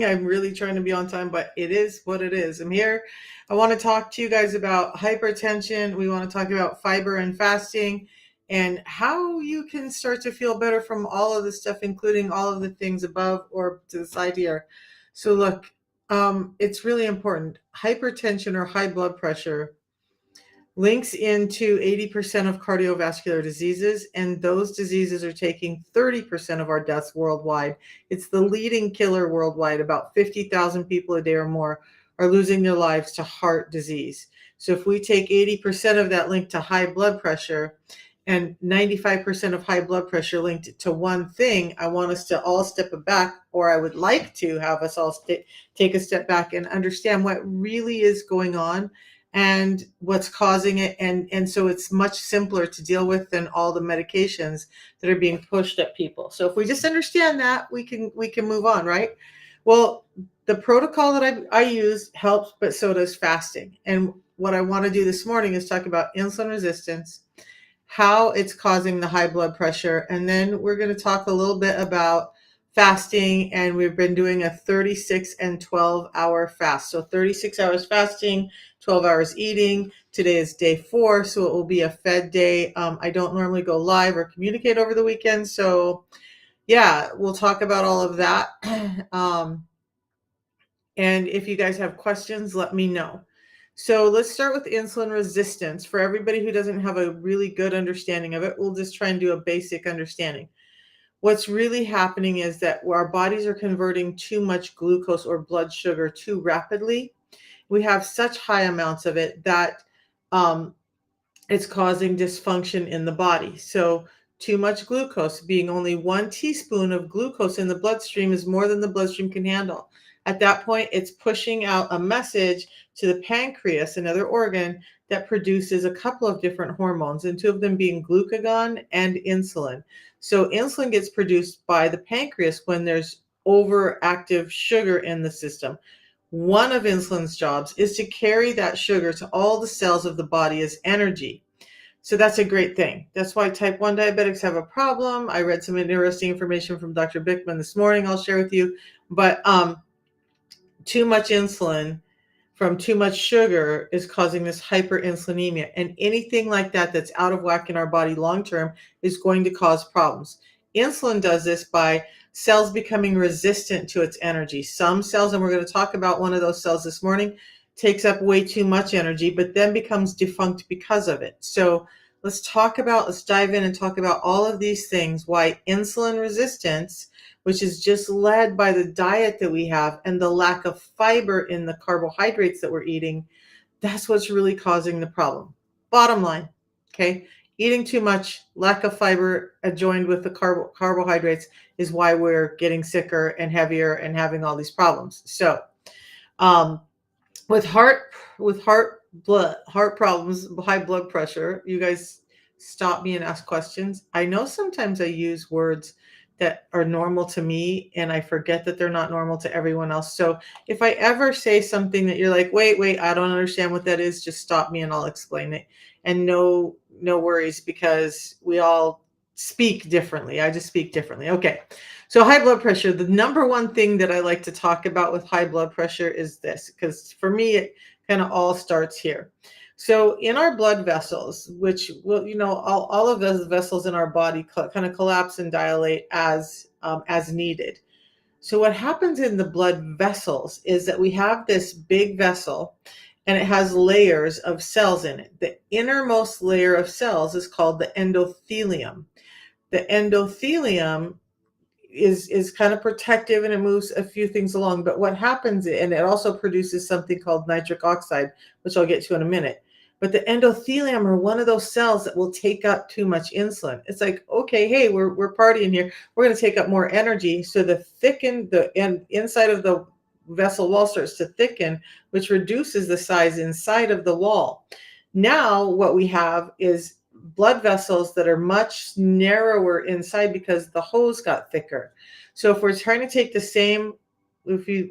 I'm really trying to be on time, but it is what it is. I'm here. I want to talk to you guys about hypertension. We want to talk about fiber and fasting and how you can start to feel better from all of this stuff, including all of the things above or to the side here. So, look, it's really important. Hypertension or high blood pressure links into 80% of cardiovascular diseases, and those diseases are taking 30% of our deaths worldwide. It's the leading killer worldwide. About 50,000 people a day or more are losing their lives to heart disease. So if we take 80% of that linked to high blood pressure and 95% of high blood pressure linked to one thing, I want us to all step back, or I would like to have us all take a step back and understand what really is going on and what's causing it, and so it's much simpler to deal with than all the medications that are being pushed at people. So if we just understand that, we can move on, right? Well, the protocol that I use helps, but so does fasting. And what I want to do this morning is talk about insulin resistance, how it's causing the high blood pressure, and then we're going to talk a little bit about fasting. And we've been doing a 36 and 12-hour fast. So 36 hours fasting, 12 hours eating. Today is day 4, so it will be a fed day. I don't normally go live or communicate over the weekend. So yeah, we'll talk about all of that. And if you guys have questions, let me know. So let's start with insulin resistance. For everybody who doesn't have a really good understanding of it, we'll just try and do a basic understanding. What's really happening is that our bodies are converting too much glucose or blood sugar too rapidly. We have such high amounts of it that um, it's causing dysfunction in the body. So too much glucose, being only 1 teaspoon of glucose in the bloodstream, is more than the bloodstream can handle. At that point, it's pushing out a message to the pancreas, another organ that produces a couple of different hormones, and 2 of them being glucagon and insulin. So insulin gets produced by the pancreas when there's overactive sugar in the system. One of insulin's jobs is to carry that sugar to all the cells of the body as energy. So that's a great thing. That's why type 1 diabetics have a problem. I read some interesting information from Dr. Bickman this morning I'll share with you. But too much insulin from too much sugar is causing this hyperinsulinemia. And anything like that that's out of whack in our body long term is going to cause problems. Insulin does this by cells becoming resistant to its energy. Some cells, and we're going to talk about one of those cells this morning, takes up way too much energy, but then becomes defunct because of it. So let's dive in and talk about all of these things, why insulin resistance, which is just led by the diet that we have and the lack of fiber in the carbohydrates that we're eating, that's what's really causing the problem. Bottom line, okay? Eating too much, lack of fiber adjoined with the carbohydrates is why we're getting sicker and heavier and having all these problems. So, with heart problems, high blood pressure, you guys stop me and ask questions. I know sometimes I use words that are normal to me and I forget that they're not normal to everyone else. So if I ever say something that you're like, wait, I don't understand what that is, just stop me and I'll explain it. And no worries, because we all speak differently. I just speak differently. Okay. So high blood pressure, the number one thing that I like to talk about with high blood pressure is this, because for me, it kind of all starts here. So in our blood vessels, which will, all of those vessels in our body kind of collapse and dilate as needed. So what happens in the blood vessels is that we have this big vessel and it has layers of cells in it. The innermost layer of cells is called the endothelium. The endothelium is kind of protective and it moves a few things along. But what happens, and it also produces something called nitric oxide, which I'll get to in a minute. But the endothelium are one of those cells that will take up too much insulin. It's like, okay, hey, we're partying here. We're going to take up more energy. So the inside of the vessel wall starts to thicken, which reduces the size inside of the wall. Now what we have is blood vessels that are much narrower inside because the hose got thicker. So if we're trying to take the same,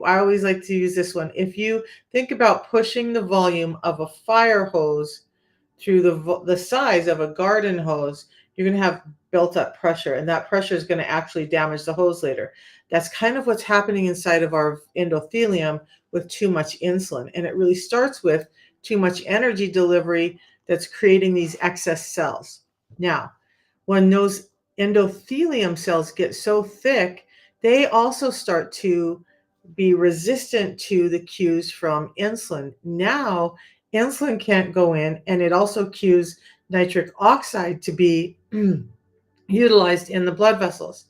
I always like to use this one. If you think about pushing the volume of a fire hose through the size of a garden hose, you're going to have built up pressure, and that pressure is going to actually damage the hose later. That's kind of what's happening inside of our endothelium with too much insulin. And it really starts with too much energy delivery that's creating these excess cells. Now, when those endothelium cells get so thick, they also start to be resistant to the cues from insulin. Now, insulin can't go in, and it also cues nitric oxide to be utilized in the blood vessels.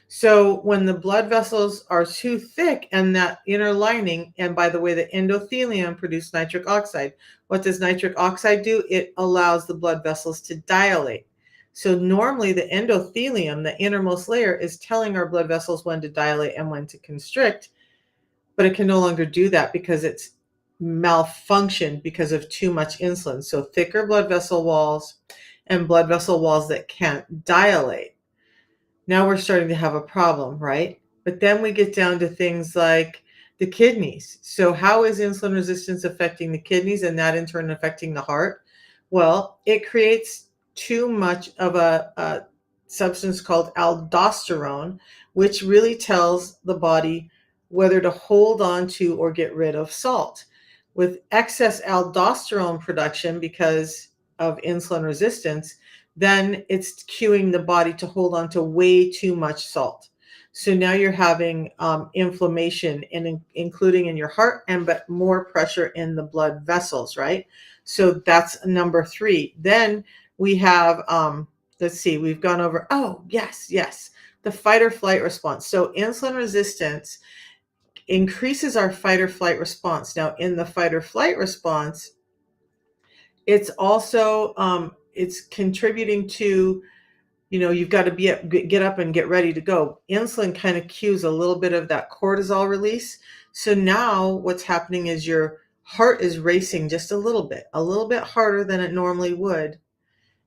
So when the blood vessels are too thick and that inner lining, and by the way, the endothelium produce nitric oxide. What does nitric oxide do? It allows the blood vessels to dilate. So normally the endothelium, the innermost layer, is telling our blood vessels when to dilate and when to constrict, but it can no longer do that because it's malfunctioned because of too much insulin. So thicker blood vessel walls and blood vessel walls that can't dilate. Now we're starting to have a problem, right? But then we get down to things like the kidneys. So how is insulin resistance affecting the kidneys and that in turn affecting the heart? Well, it creates too much of a substance called aldosterone, which really tells the body whether to hold on to or get rid of salt. With excess aldosterone production because of insulin resistance, then it's cueing the body to hold on to way too much salt. So now you're having inflammation, and including in your heart, and but more pressure in the blood vessels, right? So that's number 3. Then we have, let's see, we've gone over, oh, yes, the fight or flight response. So insulin resistance increases our fight or flight response. Now, in the fight or flight response, it's also it's contributing to, you've got to get up and get ready to go. Insulin kind of cues a little bit of that cortisol release. So now what's happening is your heart is racing just a little bit harder than it normally would.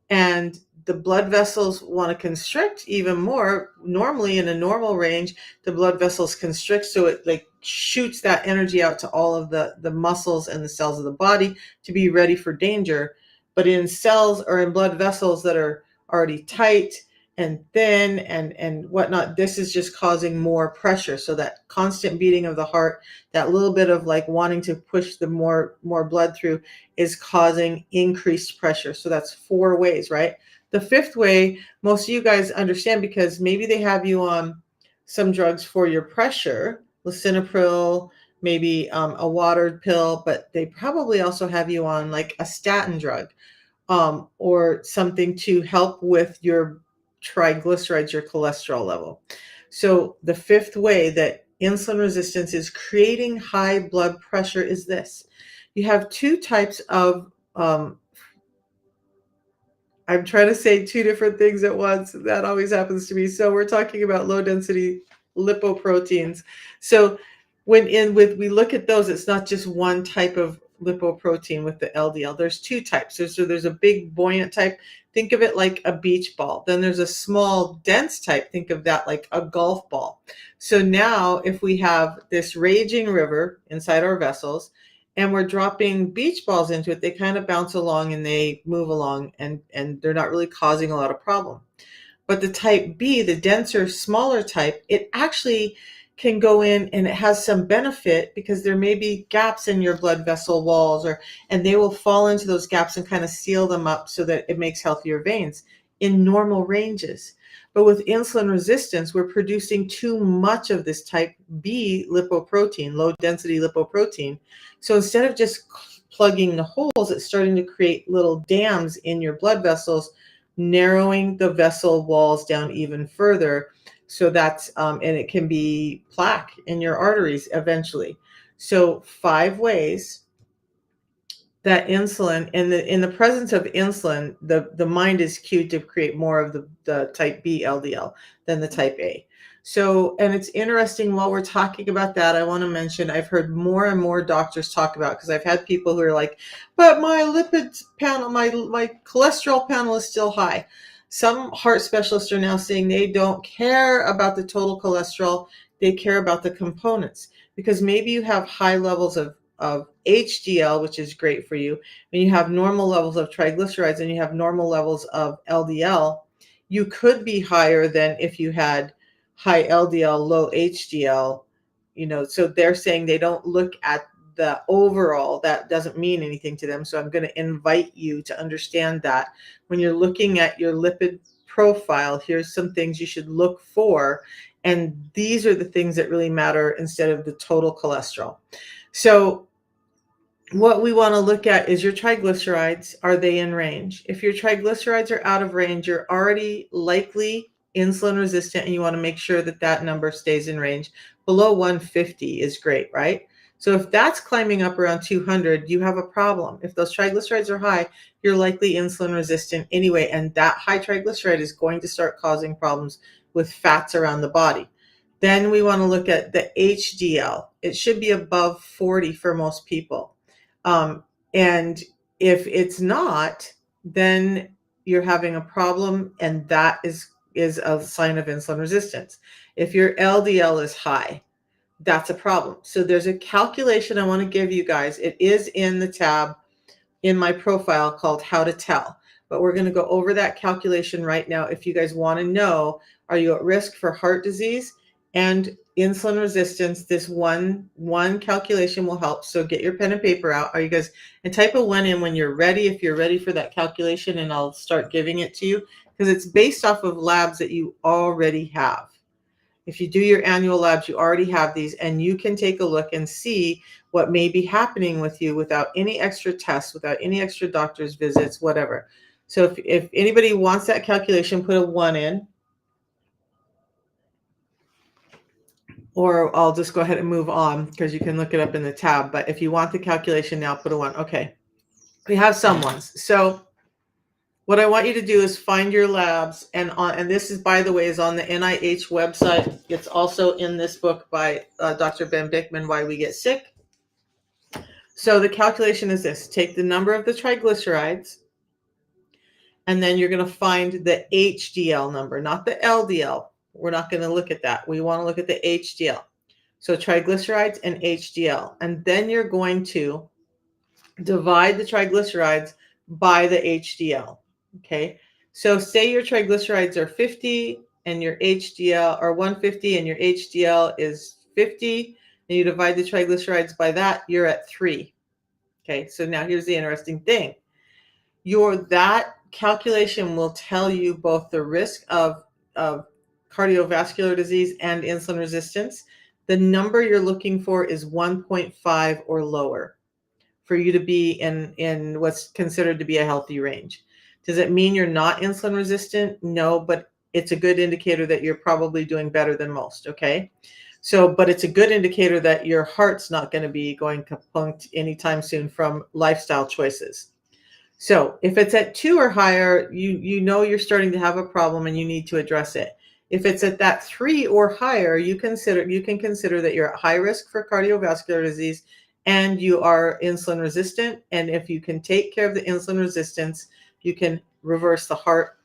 And the blood vessels want to constrict even more. Normally in a normal range, the blood vessels constrict, so it like shoots that energy out to all of the muscles and the cells of the body to be ready for danger. But in cells or in blood vessels that are already tight and thin and whatnot, this is just causing more pressure. So that constant beating of the heart, that little bit of like wanting to push the more blood through, is causing increased pressure. So that's 4 ways, right? The 5th way, most of you guys understand because maybe they have you on some drugs for your pressure, lisinopril, maybe a watered pill, but they probably also have you on like a statin drug, or something to help with your triglycerides, your cholesterol level. So the 5th way that insulin resistance is creating high blood pressure is this. You have 2 types of, I'm trying to say 2 different things at once. That always happens to me. So we're talking about low density lipoproteins. So we look at those, it's not just one type of lipoprotein with the LDL. There's 2 types. So there's a big buoyant type. Think of it like a beach ball. Then there's a small dense type. Think of that like a golf ball. So now if we have this raging river inside our vessels, and we're dropping beach balls into it, they kind of bounce along and they move along, and they're not really causing a lot of problem. But the type B, the denser, smaller type, it actually can go in and it has some benefit because there may be gaps in your blood vessel walls, and they will fall into those gaps and kind of seal them up so that it makes healthier veins in normal ranges. But with insulin resistance, we're producing too much of this type B lipoprotein, low density lipoprotein. So instead of just plugging the holes, it's starting to create little dams in your blood vessels, narrowing the vessel walls down even further. So that's, and it can be plaque in your arteries eventually. So 5 ways that insulin, in the presence of insulin, the mind is cued to create more of the type B LDL than the type A. So, and it's interesting, while we're talking about that, I want to mention, I've heard more and more doctors talk about, because I've had people who are like, but my lipid panel, my cholesterol panel is still high. Some heart specialists are now saying they don't care about the total cholesterol, they care about the components, because maybe you have high levels of HDL, which is great for you, and you have normal levels of triglycerides and you have normal levels of LDL, you could be higher than if you had high LDL, low HDL, so they're saying they don't look at the overall. That doesn't mean anything to them. So I'm going to invite you to understand that when you're looking at your lipid profile, here's some things you should look for. And these are the things that really matter instead of the total cholesterol. So what we want to look at is your triglycerides. Are they in range? If your triglycerides are out of range, you're already likely insulin resistant, and you want to make sure that that number stays in range. Below 150 is great, right? So if that's climbing up around 200, you have a problem. If those triglycerides are high, you're likely insulin resistant anyway, and that high triglyceride is going to start causing problems with fats around the body. Then we want to look at the HDL. It should be above 40 for most people. And if it's not, then you're having a problem, and that is a sign of insulin resistance. If your LDL is high, that's a problem. So there's a calculation I want to give you guys. It is in the tab in my profile called How to Tell, but we're going to go over that calculation right now. If you guys want to know, are you at risk for heart disease and insulin resistance, this one calculation will help. So get your pen and paper out. Are you guys, and type a 1 in when you're ready, if you're ready for that calculation, and I'll start giving it to you, because it's based off of labs that you already have. If you do your annual labs, you already have these, and you can take a look and see what may be happening with you without any extra tests, without any extra doctor's visits, whatever. So if anybody wants that calculation, put a 1 in. Or I'll just go ahead and move on because you can look it up in the tab. But if you want the calculation now, put a 1. Okay. We have some ones. So what I want you to do is find your labs, and this is, by the way, is on the NIH website. It's also in this book by Dr. Ben Bickman, Why We Get Sick. So the calculation is this: take the number of the triglycerides, and then you're going to find the HDL number, not the LDL. We're not going to look at that. We want to look at the HDL. So triglycerides and HDL, and then you're going to divide the triglycerides by the HDL. Okay, so say your triglycerides are 50 and your HDL are 150 and your HDL is 50, and you divide the triglycerides by that, you're at 3. Okay, so now here's the interesting thing. That calculation will tell you both the risk of cardiovascular disease and insulin resistance. The number you're looking for is 1.5 or lower for you to be in what's considered to be a healthy range. Does it mean you're not insulin resistant? No, but it's a good indicator that you're probably doing better than most, okay? So, but it's a good indicator that your heart's not going to be going kapunk anytime soon from lifestyle choices. So if it's at 2 or higher, you know you're starting to have a problem and you need to address it. If it's at that 3 or higher, you can consider that you're at high risk for cardiovascular disease and you are insulin resistant. And if you can take care of the insulin resistance, you can reverse the heart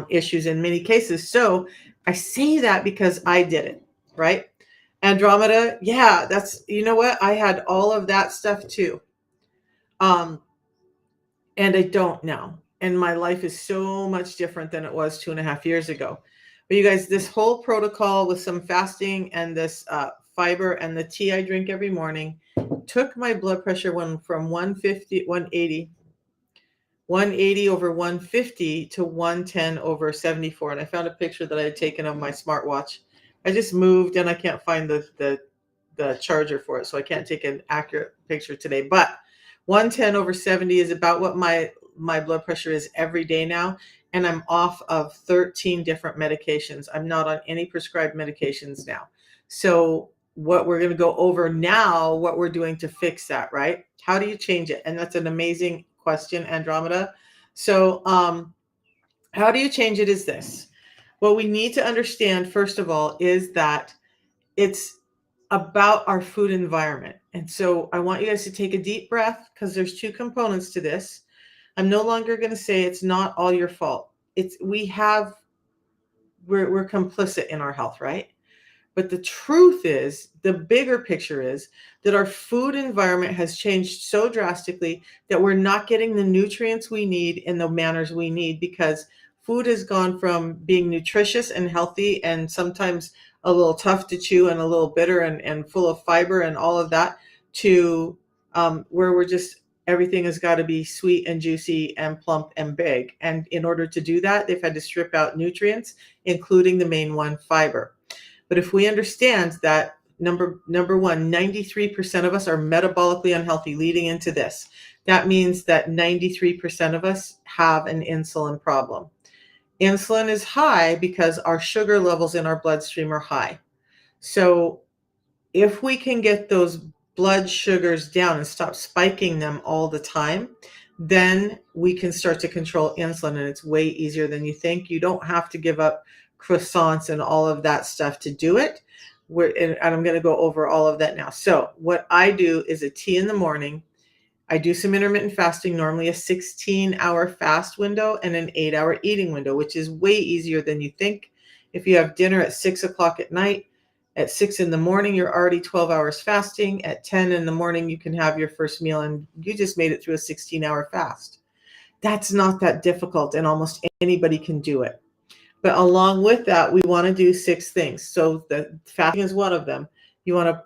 issues in many cases. So I say that because I did it, right? Andromeda, yeah, that's, you know what? I had all of that stuff too. And I don't now. And my life is so much different than it was 2.5 years ago. But you guys, this whole protocol with some fasting and this fiber and the tea I drink every morning took my blood pressure from 180 over 150 to 110 over 74. And I found a picture that I had taken of my smartwatch. I just moved and I can't find the charger for it, so I can't take an accurate picture today. But 110 over 70 is about what my blood pressure is every day now. And I'm off of 13 different medications. I'm not on any prescribed medications now. So what we're going to go over now, what we're doing to fix that, right? How do you change it? And that's an amazing question, Andromeda. So how do you change it is this. What we need to understand, first of all, is that it's about our food environment. And so I want you guys to take a deep breath, because there's 2 components to this. I'm no longer going to say it's not all your fault. We're complicit in our health, right? But the truth is, the bigger picture is that our food environment has changed so drastically that we're not getting the nutrients we need in the manners we need, because food has gone from being nutritious and healthy and sometimes a little tough to chew and a little bitter and full of fiber and all of that, to where we're just, everything has got to be sweet and juicy and plump and big. And in order to do that, they've had to strip out nutrients, including the main one, fiber. But if we understand that number one, 93% of us are metabolically unhealthy leading into this, that means that 93% of us have an insulin problem. Insulin is high because our sugar levels in our bloodstream are high. So if we can get those blood sugars down and stop spiking them all the time, then we can start to control insulin, and it's way easier than you think. You don't have to give up croissants and all of that stuff to do it. And I'm going to go over all of that now. So what I do is a tea in the morning. I do some intermittent fasting, normally a 16-hour fast window and an 8-hour eating window, which is way easier than you think. If you have dinner at 6 o'clock at night, at 6 in the morning, you're already 12 hours fasting. At 10 in the morning, you can have your first meal and you just made it through a 16-hour fast. That's not that difficult, and almost anybody can do it. But along with that, we want to do 6 things. So the fasting is one of them. You want to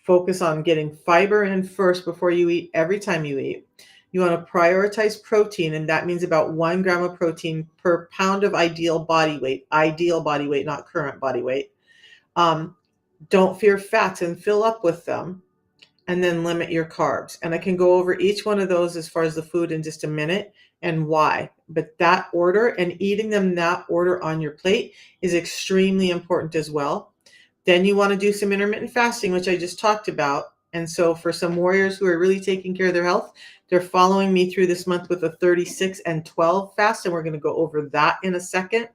focus on getting fiber in first before you eat, every time you eat. You want to prioritize protein, and that means about 1 gram of protein per pound of ideal body weight, not current body weight. Don't fear fats and fill up with them, and then limit your carbs. And I can go over each one of those as far as the food in just a minute and why. But that order, and eating them that order on your plate, is extremely important as well. Then you want to do some intermittent fasting, which I just talked about. And so for some warriors who are really taking care of their health, they're following me through this month with a 36 and 12 fast. And we're going to go over that in a second.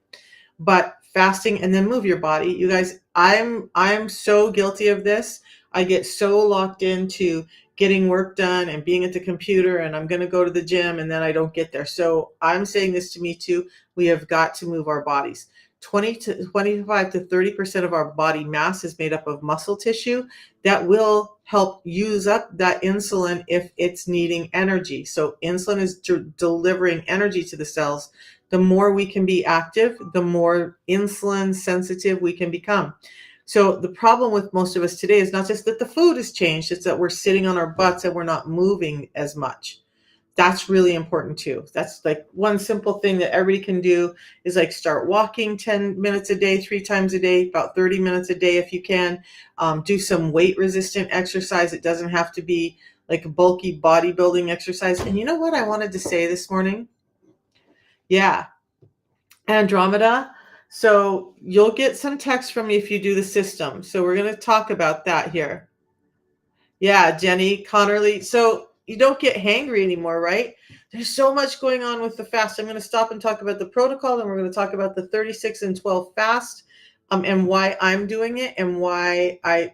But fasting and then move your body. You guys, I'm so guilty of this. I get so locked into getting work done and being at the computer, and I'm going to go to the gym, and then I don't get there. So I'm saying this to me too. We have got to move our bodies. 25 to 30% of our body mass is made up of muscle tissue that will help use up that insulin if it's needing energy. So insulin is delivering energy to the cells. The more we can be active, the more insulin sensitive we can become. So the problem with most of us today is not just that the food has changed, it's that we're sitting on our butts and we're not moving as much. That's really important too. That's like one simple thing that everybody can do is like start walking 10 minutes a day, 3 times a day, about 30 minutes a day if you can. Do some weight resistant exercise. It doesn't have to be like a bulky bodybuilding exercise. And you know what I wanted to say this morning? Yeah, Andromeda. So you'll get some text from me if you do the system. So we're going to talk about that here. Yeah, Jenny Connerly. So you don't get hangry anymore, right? There's so much going on with the fast. I'm going to stop and talk about the protocol, and we're going to talk about the 36 and 12 fast, and why I'm doing it, and why I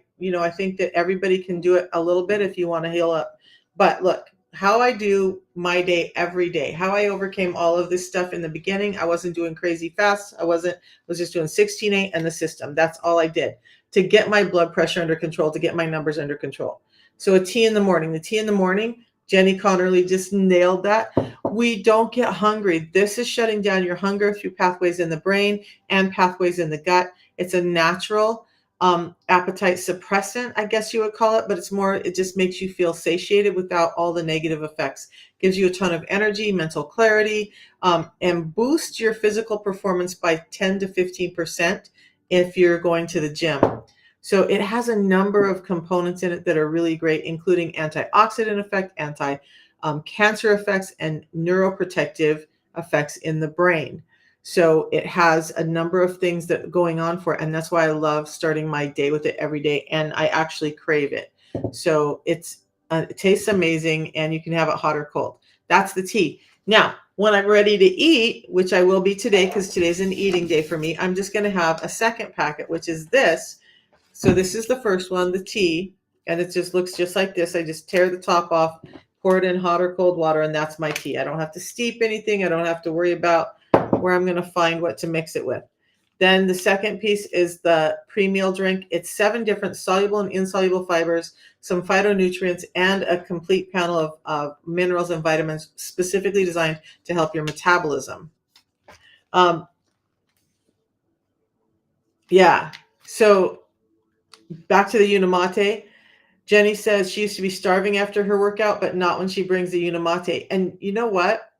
think that everybody can do it a little bit if you want to heal up. But look, how I do my day every day, how I overcame all of this stuff in the beginning. I wasn't doing crazy fast. I was just doing 16-8 and the system. That's all I did to get my blood pressure under control, to get my numbers under control. So a tea in the morning. The tea in the morning, Jenny Connerly just nailed that. We don't get hungry. This is shutting down your hunger through pathways in the brain and pathways in the gut. It's a natural appetite suppressant, I guess you would call it, but it just makes you feel satiated without all the negative effects. Gives you a ton of energy, mental clarity, and boosts your physical performance by 10 to 15% if you're going to the gym. So it has a number of components in it that are really great, including antioxidant effect, anti-cancer effects, and neuroprotective effects in the brain. So it has a number of things that are going on for it, and that's why I love starting my day with it every day, and I actually crave it. So it tastes amazing, and you can have it hot or cold. That's the tea. Now, when I'm ready to eat, which I will be today because today's an eating day for me, I'm just going to have a second packet, which is this. So this is the first one, the tea, and it just looks just like this. I just tear the top off, pour it in hot or cold water, and that's my tea. I don't have to steep anything. I don't have to worry about where I'm going to find what to mix it with. Then the second piece is the pre-meal drink. It's 7 different soluble and insoluble fibers, some phytonutrients, and a complete panel of minerals and vitamins specifically designed to help your metabolism. Yeah. So back to the Unimate. Jenny says she used to be starving after her workout, but not when she brings the Unimate. And you know what?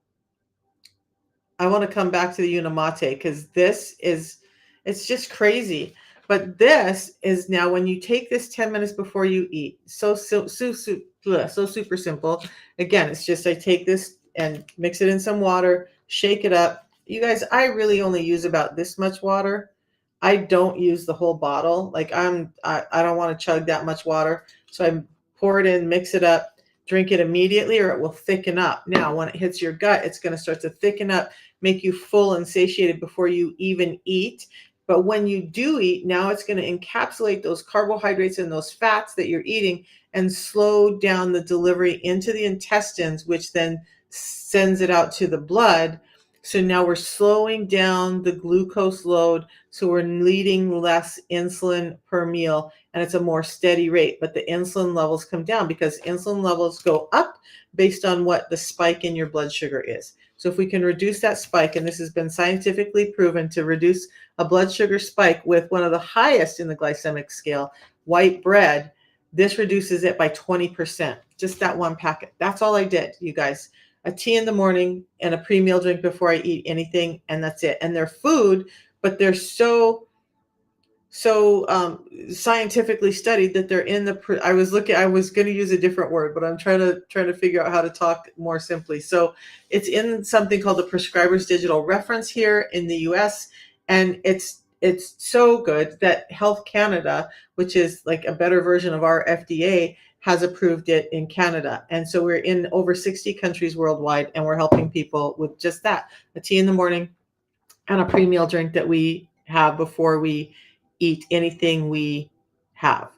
I want to come back to the Unimate because it's just crazy. But this is now when you take this 10 minutes before you eat. So super simple. Again, it's just I take this and mix it in some water, shake it up. You guys, I really only use about this much water. I don't use the whole bottle. Like I don't want to chug that much water. So I pour it in, mix it up, drink it immediately or it will thicken up. Now, when it hits your gut, it's going to start to thicken up, make you full and satiated before you even eat. But when you do eat, now it's going to encapsulate those carbohydrates and those fats that you're eating and slow down the delivery into the intestines, which then sends it out to the blood. So now we're slowing down the glucose load. So we're needing less insulin per meal and it's a more steady rate. But the insulin levels come down because insulin levels go up based on what the spike in your blood sugar is. So if we can reduce that spike, and this has been scientifically proven to reduce a blood sugar spike with one of the highest in the glycemic scale, white bread, this reduces it by 20%. Just that one packet. That's all I did, you guys. A tea in the morning and a pre-meal drink before I eat anything, and that's it. And they're food, but they're so scientifically studied that they're in the I was going to use a different word, but I'm trying to figure out how to talk more simply. So it's in something called the Prescriber's Digital Reference here in the US, and it's so good that Health Canada, which is like a better version of our FDA, has approved it in Canada. And so we're in over 60 countries worldwide, and we're helping people with just that, a tea in the morning and a pre-meal drink that we have before we eat anything we have.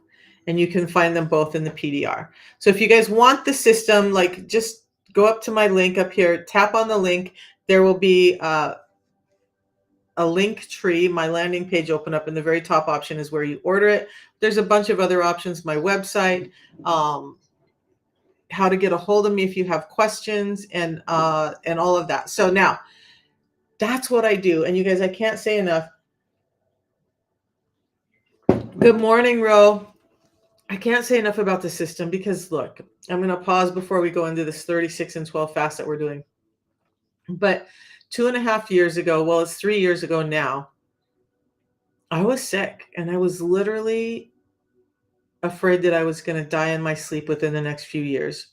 And you can find them both in the PDR. So if you guys want the system, like just go up to my link up here, tap on the link. There will be a link tree. My landing page open up, and the very top option is where you order it. There's a bunch of other options, my website, how to get a hold of me if you have questions, and all of that. So now that's what I do. And you guys, I can't say enough. Good morning, Ro. I can't say enough about the system because look, I'm going to pause before we go into this 36 and 12 fast that we're doing. But 2.5 years ago, well, it's 3 years ago now, I was sick and I was literally afraid that I was going to die in my sleep within the next few years.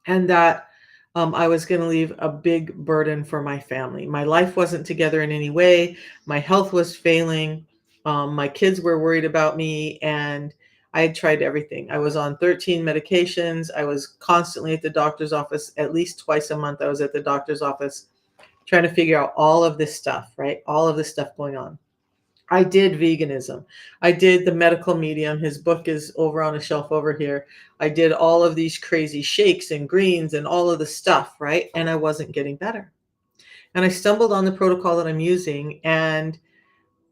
And that I was going to leave a big burden for my family. My life wasn't together in any way. My health was failing. My kids were worried about me, and I had tried everything. I was on 13 medications. I was constantly at the doctor's office. At least twice a month, I was at the doctor's office trying to figure out all of this stuff, right? All of this stuff going on. I did veganism. I did the medical medium. His book is over on a shelf over here. I did all of these crazy shakes and greens and all of the stuff, right? And I wasn't getting better. And I stumbled on the protocol that I'm using. And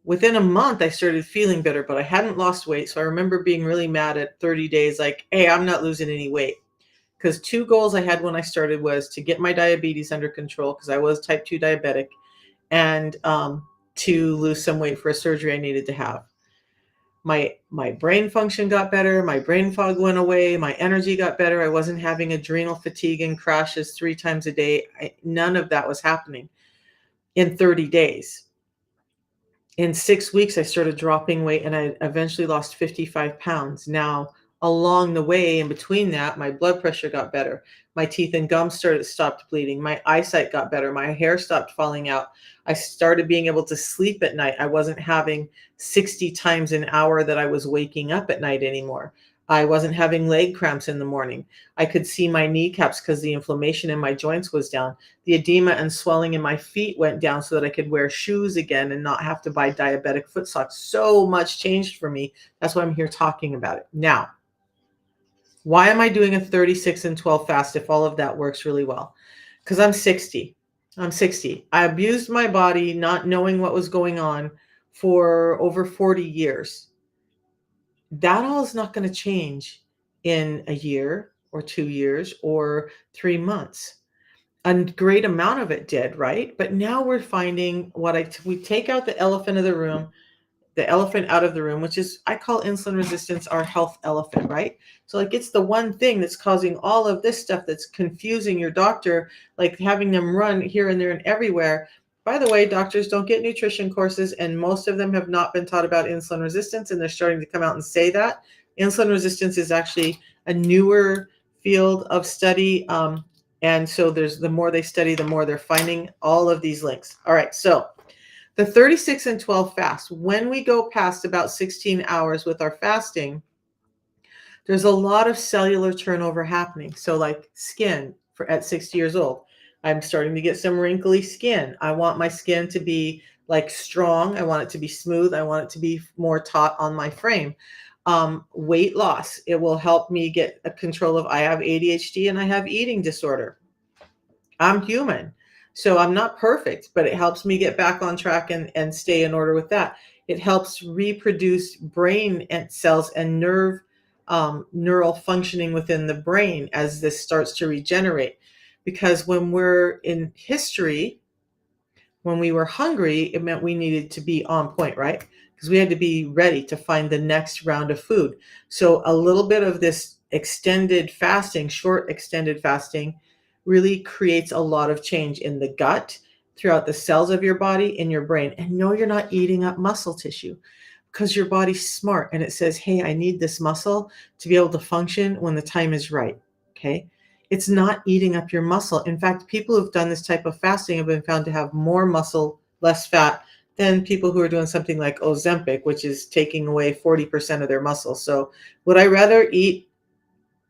within a month, I started feeling better, but I hadn't lost weight. So I remember being really mad at 30 days, like, hey, I'm not losing any weight. Because 2 goals I had when I started was to get my diabetes under control, because I was type 2 diabetic, and to lose some weight for a surgery I needed to have. My brain function got better. My brain fog went away. My energy got better. I wasn't having adrenal fatigue and crashes 3 times a day. None of that was happening in 30 days. In 6 weeks, I started dropping weight, and I eventually lost 55 pounds. Now, along the way, in between that, my blood pressure got better. My teeth and gums stopped bleeding. My eyesight got better. My hair stopped falling out. I started being able to sleep at night. I wasn't having 60 times an hour that I was waking up at night anymore. I wasn't having leg cramps in the morning. I could see my kneecaps because the inflammation in my joints was down. The edema and swelling in my feet went down so that I could wear shoes again and not have to buy diabetic foot socks. So much changed for me. That's why I'm here talking about it. Now, why am I doing a 36 and 12 fast if all of that works really well? Because I'm 60. I'm 60. I abused my body not knowing what was going on for over 40 years. That all is not going to change in a year or 2 years or 3 months. A great amount of it did, right? But now we're finding we take out the elephant of the room. the elephant out of the room, which is, I call insulin resistance our health elephant, right? So like it's the one thing that's causing all of this stuff that's confusing your doctor, like having them run here and there and everywhere. By the way, doctors don't get nutrition courses, and most of them have not been taught about insulin resistance, and they're starting to come out and say that. Insulin resistance is actually a newer field of study. And so the more they study, the more they're finding all of these links. All right, so the 36 and 12 fast, when we go past about 16 hours with our fasting, there's a lot of cellular turnover happening. So like skin at 60 years old, I'm starting to get some wrinkly skin. I want my skin to be like strong. I want it to be smooth. I want it to be more taut on my frame. Weight loss, it will help me get a control of, I have ADHD and I have eating disorder. I'm human. So I'm not perfect, but it helps me get back on track and stay in order with that. It helps reproduce brain and cells and neural functioning within the brain as this starts to regenerate. Because when we're in history, when we were hungry, it meant we needed to be on point, right? Because we had to be ready to find the next round of food. So a little bit of this extended fasting, short extended fasting, really creates a lot of change in the gut, throughout the cells of your body, in your brain. And no, you're not eating up muscle tissue, because your body's smart and it says, hey, I need this muscle to be able to function when the time is right. Okay. It's not eating up your muscle. In fact, people who've done this type of fasting have been found to have more muscle, less fat than people who are doing something like Ozempic, which is taking away 40% of their muscle. So would I rather eat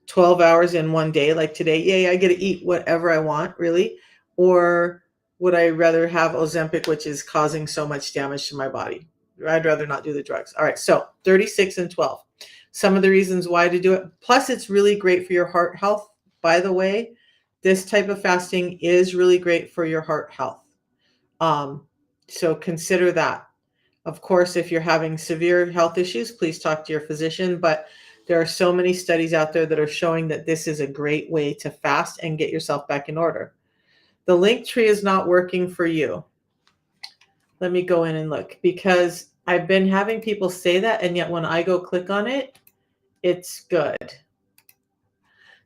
12 hours in one day, like today? Yay, I get to eat whatever I want, really? Or would I rather have Ozempic, which is causing so much damage to my body? I'd rather not do the drugs. All right, so 36 and 12. Some of the reasons why to do it. Plus, it's really great for your heart health. By the way, this type of fasting is really great for your heart health. So consider that. Of course, if you're having severe health issues, please talk to your physician. But there are so many studies out there that are showing that this is a great way to fast and get yourself back in order. The link tree is not working for you. Let me go in and look, because I've been having people say that, and yet when I go click on it, it's good.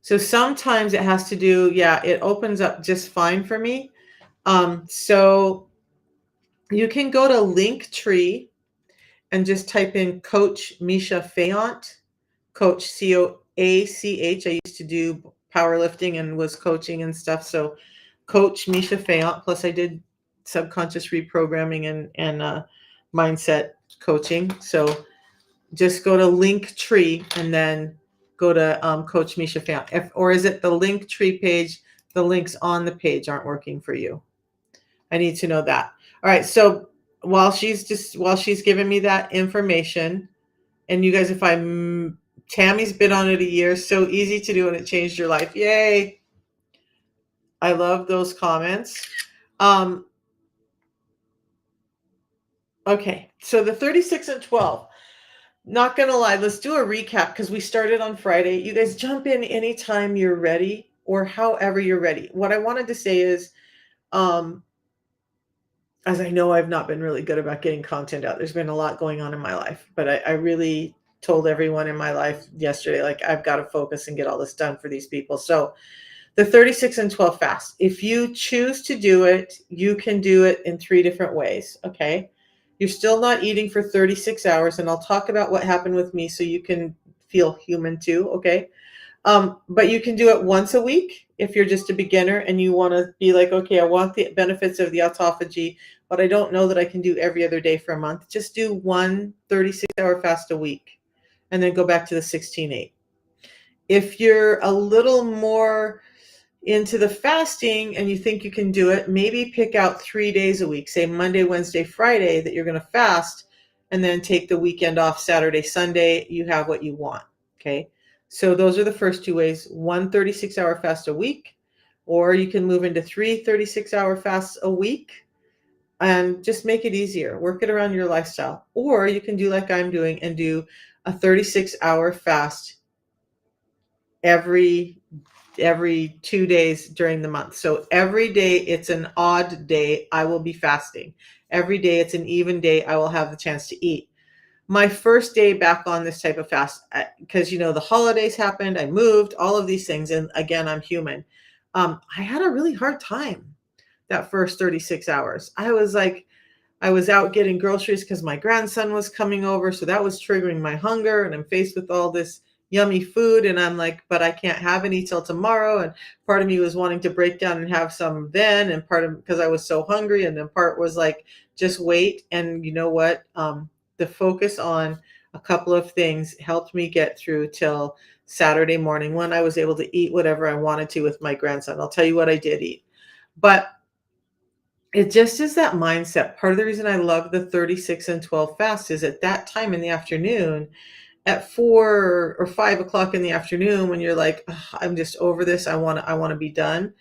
So sometimes it has to do, yeah, it opens up just fine for me. So you can go to Linktree and just type in Coach Misha Fayant, Coach COACH. I used to do powerlifting and was coaching and stuff. So Coach Misha Fayant, plus I did subconscious reprogramming and mindset coaching. So just go to Linktree and then go to Coach Misha Fayant. Or is it the Linktree page? The links on the page aren't working for you. I need to know that. All right. So while she's giving me that information, and you guys, Tammy's been on it a year, so easy to do, and it changed your life. Yay. I love those comments. Okay. So the 36 and 12. Not going to lie, let's do a recap because we started on Friday. You guys jump in anytime you're ready or however you're ready. What I wanted to say is, as I know I've not been really good about getting content out. There's been a lot going on in my life, but I really told everyone in my life yesterday, like, I've got to focus and get all this done for these people. So the 36 and 12 fast, if you choose to do it, you can do it in 3 different ways. Okay. You're still not eating for 36 hours. And I'll talk about what happened with me so you can feel human too. Okay. But you can do it once a week if you're just a beginner and you want to be like, okay, I want the benefits of the autophagy, but I don't know that I can do every other day for a month. Just do one 36-hour fast a week and then go back to the 16-8. If you're a little more into the fasting and you think you can do it, maybe pick out 3 days a week, say Monday, Wednesday, Friday, that you're going to fast, and then take the weekend off, Saturday, Sunday. You have what you want. Okay. So those are the first 2 ways. One 36-hour fast a week, or you can move into 3 36-hour fasts a week and just make it easier. Work it around your lifestyle. Or you can do like I'm doing and do a 36-hour fast every 2 days during the month. So every day it's an odd day, I will be fasting. Every day it's an even day, I will have the chance to eat. My first day back on this type of fast, because the holidays happened, I moved, all of these things, and again, I'm human. I had a really hard time that first 36 hours. I was out getting groceries because my grandson was coming over, so that was triggering my hunger, and I'm faced with all this yummy food, and I'm like, but I can't have any till tomorrow. And part of me was wanting to break down and have some then, and part of because I was so hungry, and then part was like, just wait. And you know what? The focus on a couple of things helped me get through till Saturday morning when I was able to eat whatever I wanted to with my grandson. I'll tell you what I did eat. But it just is that mindset. Part of the reason I love the 36 and 12 fast is at that time in the afternoon, at 4 or 5 o'clock in the afternoon, when you're like, "Ugh, I'm just over this. I want to be done."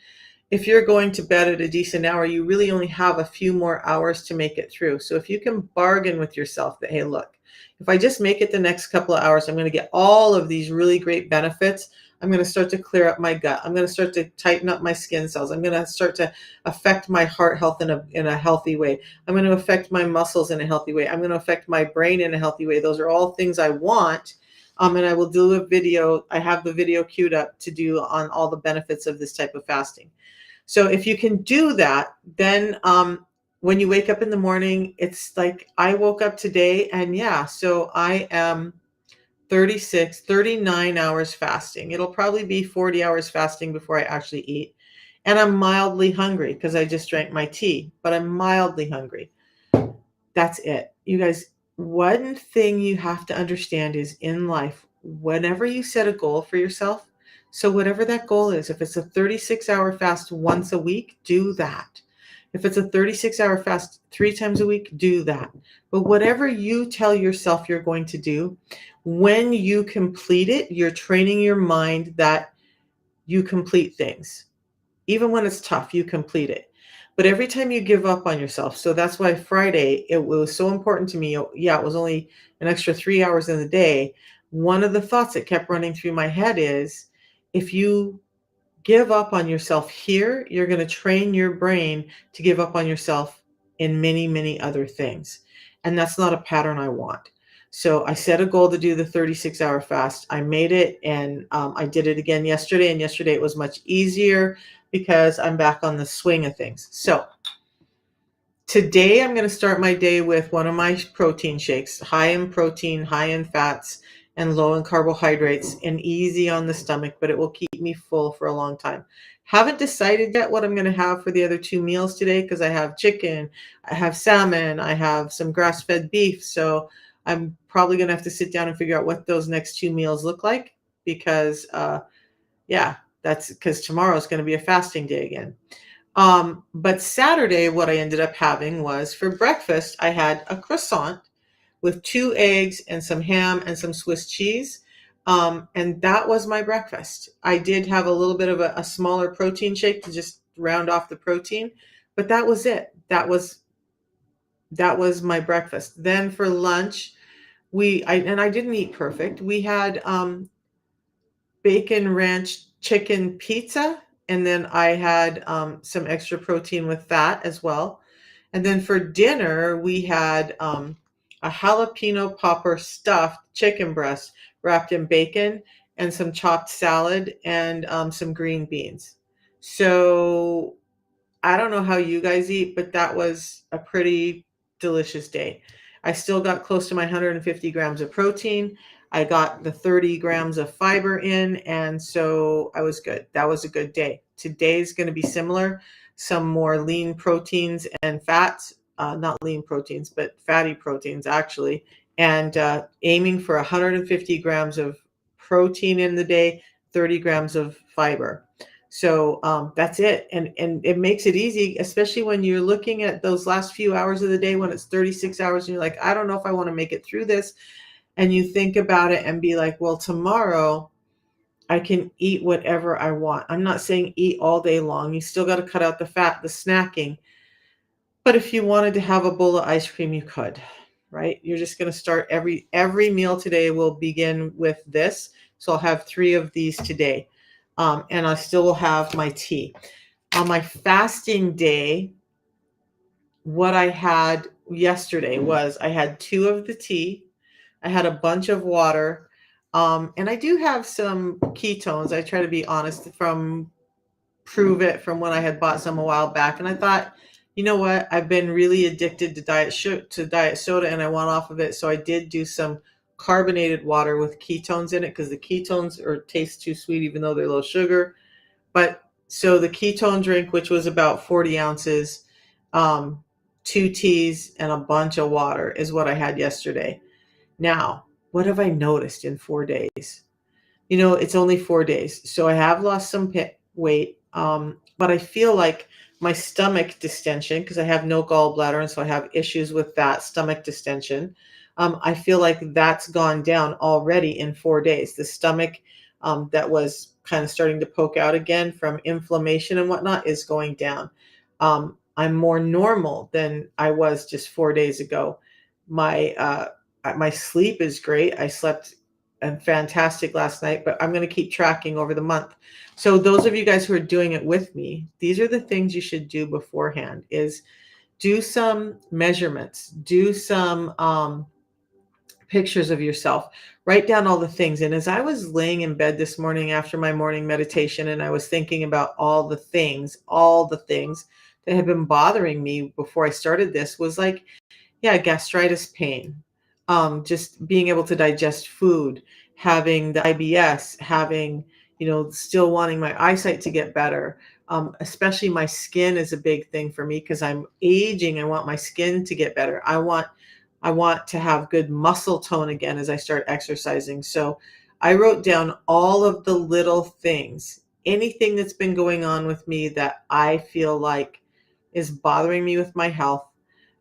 If you're going to bed at a decent hour, you really only have a few more hours to make it through. So if you can bargain with yourself that, hey, look, if I just make it the next couple of hours, I'm going to get all of these really great benefits. I'm going to start to clear up my gut. I'm going to start to tighten up my skin cells. I'm going to start to affect my heart health in a healthy way. I'm going to affect my muscles in a healthy way. I'm going to affect my brain in a healthy way. Those are all things I want. And I will do a video. I have the video queued up to do on all the benefits of this type of fasting. So if you can do that, then when you wake up in the morning, it's like I woke up today and yeah, so I am 39 hours fasting. It'll probably be 40 hours fasting before I actually eat. And I'm mildly hungry because I just drank my tea, but I'm mildly hungry. That's it. You guys, one thing you have to understand is in life, whenever you set a goal for yourself, so whatever that goal is, if it's a 36-hour fast once a week, do that. If it's a 36-hour fast 3 times a week, do that. But whatever you tell yourself you're going to do, when you complete it, you're training your mind that you complete things. Even when it's tough, you complete it. But every time you give up on yourself, so that's why Friday, it was so important to me. Yeah, it was only an extra 3 hours in the day. One of the thoughts that kept running through my head is if you give up on yourself here, you're going to train your brain to give up on yourself in many, many other things. And that's not a pattern I want. So I set a goal to do the 36-hour fast. I made it, and I did it again yesterday. And yesterday it was much easier because I'm back on the swing of things. So today I'm going to start my day with one of my protein shakes, high in protein, high in fats, and low in carbohydrates, and easy on the stomach, but it will keep me full for a long time. Haven't decided yet what I'm going to have for the other 2 meals today because I have chicken, I have salmon, I have some grass-fed beef. So I'm probably going to have to sit down and figure out what those next 2 meals look like because, yeah, that's because tomorrow is going to be a fasting day again. But Saturday, what I ended up having was for breakfast, I had a croissant with 2 eggs and some ham and some Swiss cheese. And that was my breakfast. I did have a little bit of a smaller protein shake to just round off the protein, but that was it. That was my breakfast. Then for lunch, I didn't eat perfect. We had bacon ranch chicken pizza, and then I had some extra protein with that as well. And then for dinner, we had a jalapeno popper stuffed chicken breast wrapped in bacon and some chopped salad and some green beans. So I don't know how you guys eat, but that was a pretty delicious day. I still got close to my 150 grams of protein. I got the 30 grams of fiber in, and so I was good. That was a good day. Today's going to be similar. Some more lean proteins and fats, not lean proteins, but fatty proteins actually, and aiming for 150 grams of protein in the day, 30 grams of fiber. So that's it. And it makes it easy, especially when you're looking at those last few hours of the day when it's 36 hours and you're like, I don't know if I want to make it through this. And you think about it and be like, well, tomorrow I can eat whatever I want. I'm not saying eat all day long. You still got to cut out the fat, the snacking. But if you wanted to have a bowl of ice cream, you could, right? You're just going to start every meal today will begin with this. So I'll have 3 of these today. And I still will have my tea. On my fasting day, what I had yesterday was I had 2 of the tea. I had a bunch of water. And I do have some ketones. I try to be honest from Prove It from when I had bought some a while back. And I thought, you know what? I've been really addicted to diet soda and I want off of it. So I did do some carbonated water with ketones in it because the ketones are taste too sweet even though they're low sugar. But so the ketone drink, which was about 40 ounces, um, two teas, and a bunch of water is what I had yesterday. Now, what have I noticed in 4 days? It's only 4 days. So I have lost some weight, but I feel like my stomach distension, because I have no gallbladder, and so I have issues with that stomach distension. I feel like that's gone down already in 4 days. The stomach that was kind of starting to poke out again from inflammation and whatnot is going down. I'm more normal than I was just 4 days ago. My sleep is great. I slept and fantastic last night, but I'm going to keep tracking over the month. So those of you guys who are doing it with me, these are the things you should do beforehand is do some measurements, do some pictures of yourself, write down all the things. And as I was laying in bed this morning after my morning meditation, and I was thinking about all the things that had been bothering me before I started this was like, yeah, gastritis pain, just being able to digest food, having the IBS, having, still wanting my eyesight to get better. Especially my skin is a big thing for me because I'm aging. I want my skin to get better. I want to have good muscle tone again as I start exercising. So I wrote down all of the little things, anything that's been going on with me that I feel like is bothering me with my health.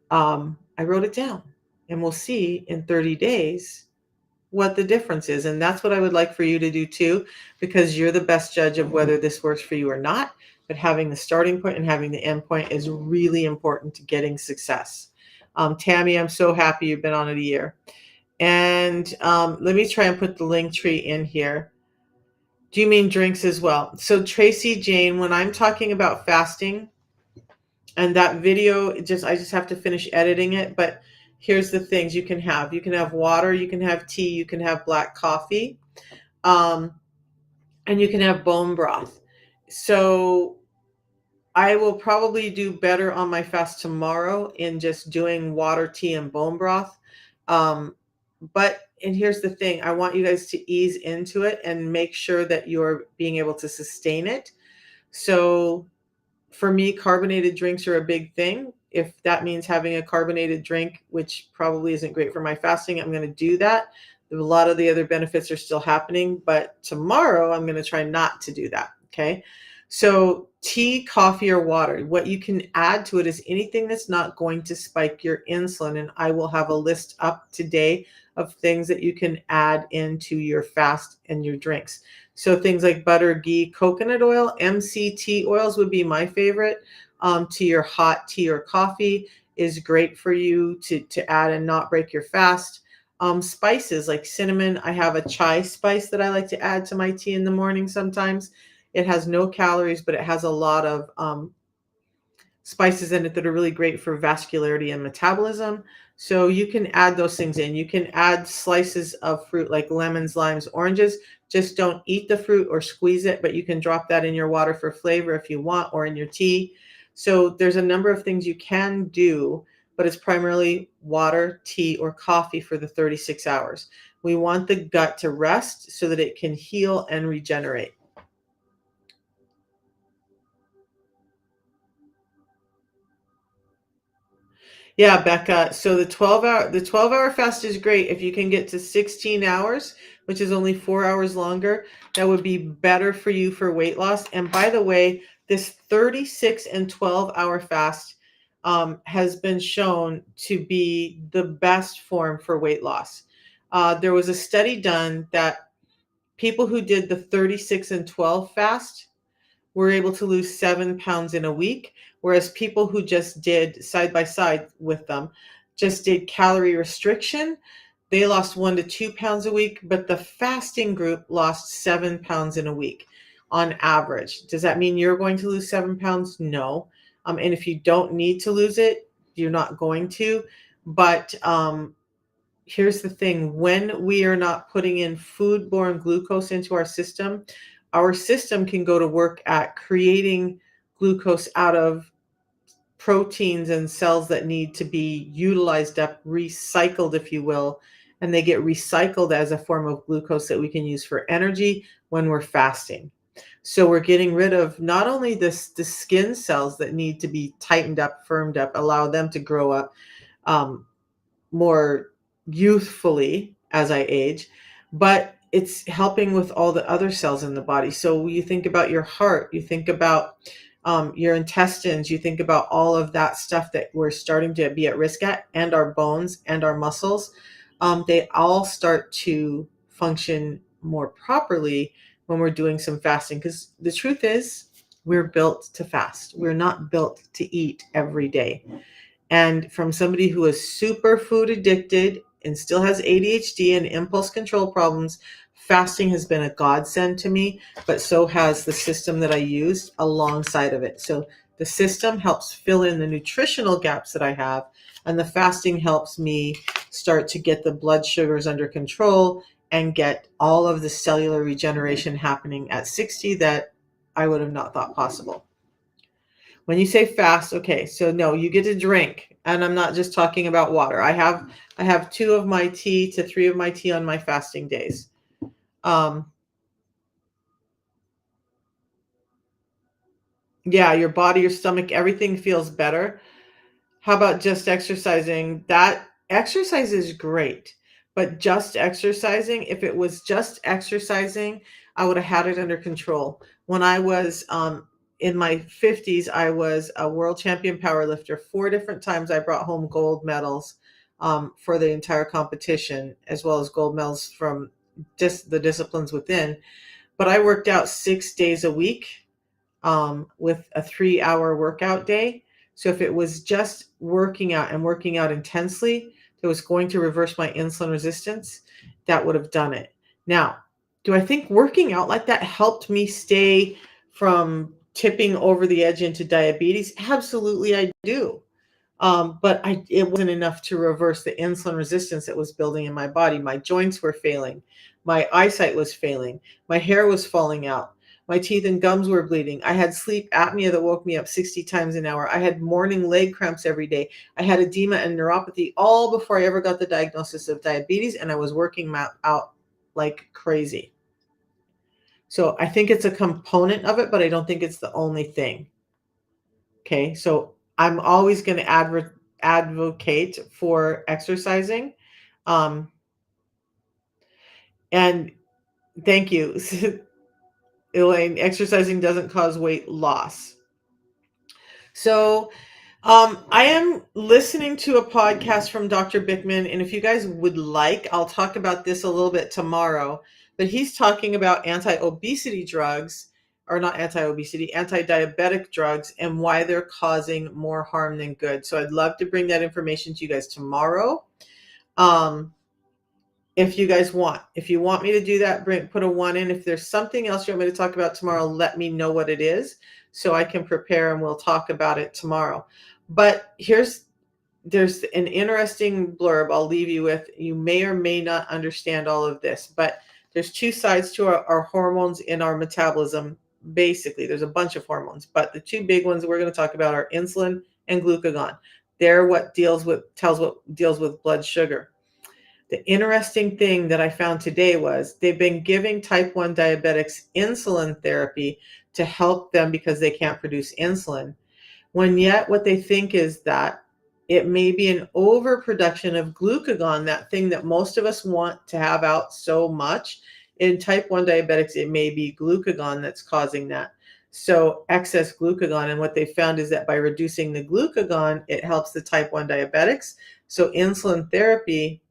I wrote it down, and we'll see in 30 days what the difference is. And that's what I would like for you to do too, because you're the best judge of whether this works for you or not. But having the starting point and having the end point is really important to getting success. Tammy, I'm so happy you've been on it a year. And let me try and put the link tree in here. Do you mean drinks as well? So Tracy Jane, when I'm talking about fasting, and that video, I just have to finish editing it, but here's the things you can have. You can have water, you can have tea, you can have black coffee, um, and you can have bone broth. So I will probably do better on my fast tomorrow in just doing water, tea, and bone broth. And here's the thing, I want you guys to ease into it and make sure that you're being able to sustain it. So for me, carbonated drinks are a big thing. If that means having a carbonated drink, which probably isn't great for my fasting, I'm going to do that. A lot of the other benefits are still happening, but tomorrow I'm going to try not to do that. Okay. So tea, coffee, or water, what you can add to it is anything that's not going to spike your insulin. And I will have a list up today of things that you can add into your fast and your drinks. So things like butter, ghee, coconut oil, MCT oils would be my favorite. To your hot tea or coffee is great for you to add and not break your fast. Spices like cinnamon. I have a chai spice that I like to add to my tea in the morning sometimes. It has no calories, but it has a lot of spices in it that are really great for vascularity and metabolism. So you can add those things in. You can add slices of fruit like lemons, limes, oranges. Just don't eat the fruit or squeeze it, but you can drop that in your water for flavor if you want, or in your tea. So there's a number of things you can do, but it's primarily water, tea, or coffee for the 36 hours. We want the gut to rest so that it can heal and regenerate. Yeah, Becca. So the 12-hour fast is great if you can get to 16 hours, which is only 4 hours longer. That would be better for you for weight loss. And by the way, this 36 and 12-hour fast has been shown to be the best form for weight loss. There was a study done that people who did the 36 and 12 fast were able to lose 7 pounds in a week, whereas people who just did side by side with them, just did calorie restriction, they lost 1 to 2 pounds a week, but the fasting group lost 7 pounds in a week on average. Does that mean you're going to lose 7 pounds? No. And if you don't need to lose it, you're not going to. But here's the thing, when we are not putting in foodborne glucose into our system can go to work at creating glucose out of proteins and cells that need to be utilized up, recycled, if you will, and they get recycled as a form of glucose that we can use for energy when we're fasting. So we're getting rid of not only the skin cells that need to be tightened up, firmed up, allow them to grow up, um, more youthfully as I age, but it's helping with all the other cells in the body. So you think about your heart, you think about your intestines, you think about all of that stuff that we're starting to be at risk at, and our bones and our muscles. They all start to function more properly when we're doing some fasting. Because the truth is, we're built to fast. We're not built to eat every day. And from somebody who is super food addicted and still has ADHD and impulse control problems, fasting has been a godsend to me, but so has the system that I used alongside of it. So the system helps fill in the nutritional gaps that I have, and the fasting helps me start to get the blood sugars under control and get all of the cellular regeneration happening at 60 that I would have not thought possible. When you say fast, okay, so no, you get to drink, and I'm not just talking about water. I have 2 of my tea to 3 of my tea on my fasting days. Um, yeah, your body, your stomach, everything feels better. How about just exercising? That exercise is great, but just exercising, if it was just exercising, I would have had it under control. When I was in my 50s, I was a world champion power lifter. 4 different times I brought home gold medals for the entire competition, as well as gold medals from just the disciplines within. But I worked out 6 days a week with a 3-hour workout day. So if it was just working out and working out intensely that was going to reverse my insulin resistance, that would have done it. Now, do I think working out like that helped me stay from tipping over the edge into diabetes? Absolutely, I do. But it wasn't enough to reverse the insulin resistance that was building in my body. My joints were failing. My eyesight was failing. My hair was falling out. My teeth and gums were bleeding. I had sleep apnea that woke me up 60 times an hour. I had morning leg cramps every day. I had edema and neuropathy all before I ever got the diagnosis of diabetes, and I was working out like crazy. So I think it's a component of it, but I don't think it's the only thing. Okay, so I'm always going to advocate for exercising. Um, and thank you, Elaine. Exercising doesn't cause weight loss. So I am listening to a podcast from Dr. Bickman, and if you guys would like, I'll talk about this a little bit tomorrow. But he's talking about anti-obesity drugs, or not anti-obesity, anti-diabetic drugs, and why they're causing more harm than good. So I'd love to bring that information to you guys tomorrow. If you guys want. If you want me to do that, put a 1 in. If there's something else you want me to talk about tomorrow, let me know what it is so I can prepare, and we'll talk about it tomorrow. But there's an interesting blurb I'll leave you with. You may or may not understand all of this, but there's 2 sides to our hormones in our metabolism. Basically, there's a bunch of hormones, but the 2 big ones we're going to talk about are insulin and glucagon. They're what deals with blood sugar. The interesting thing that I found today was they've been giving type 1 diabetics insulin therapy to help them because they can't produce insulin, when yet what they think is that it may be an overproduction of glucagon, that thing that most of us want to have out so much. In type 1 diabetics, it may be glucagon that's causing that. So excess glucagon, and what they found is that by reducing the glucagon, it helps the type 1 diabetics. So insulin therapy,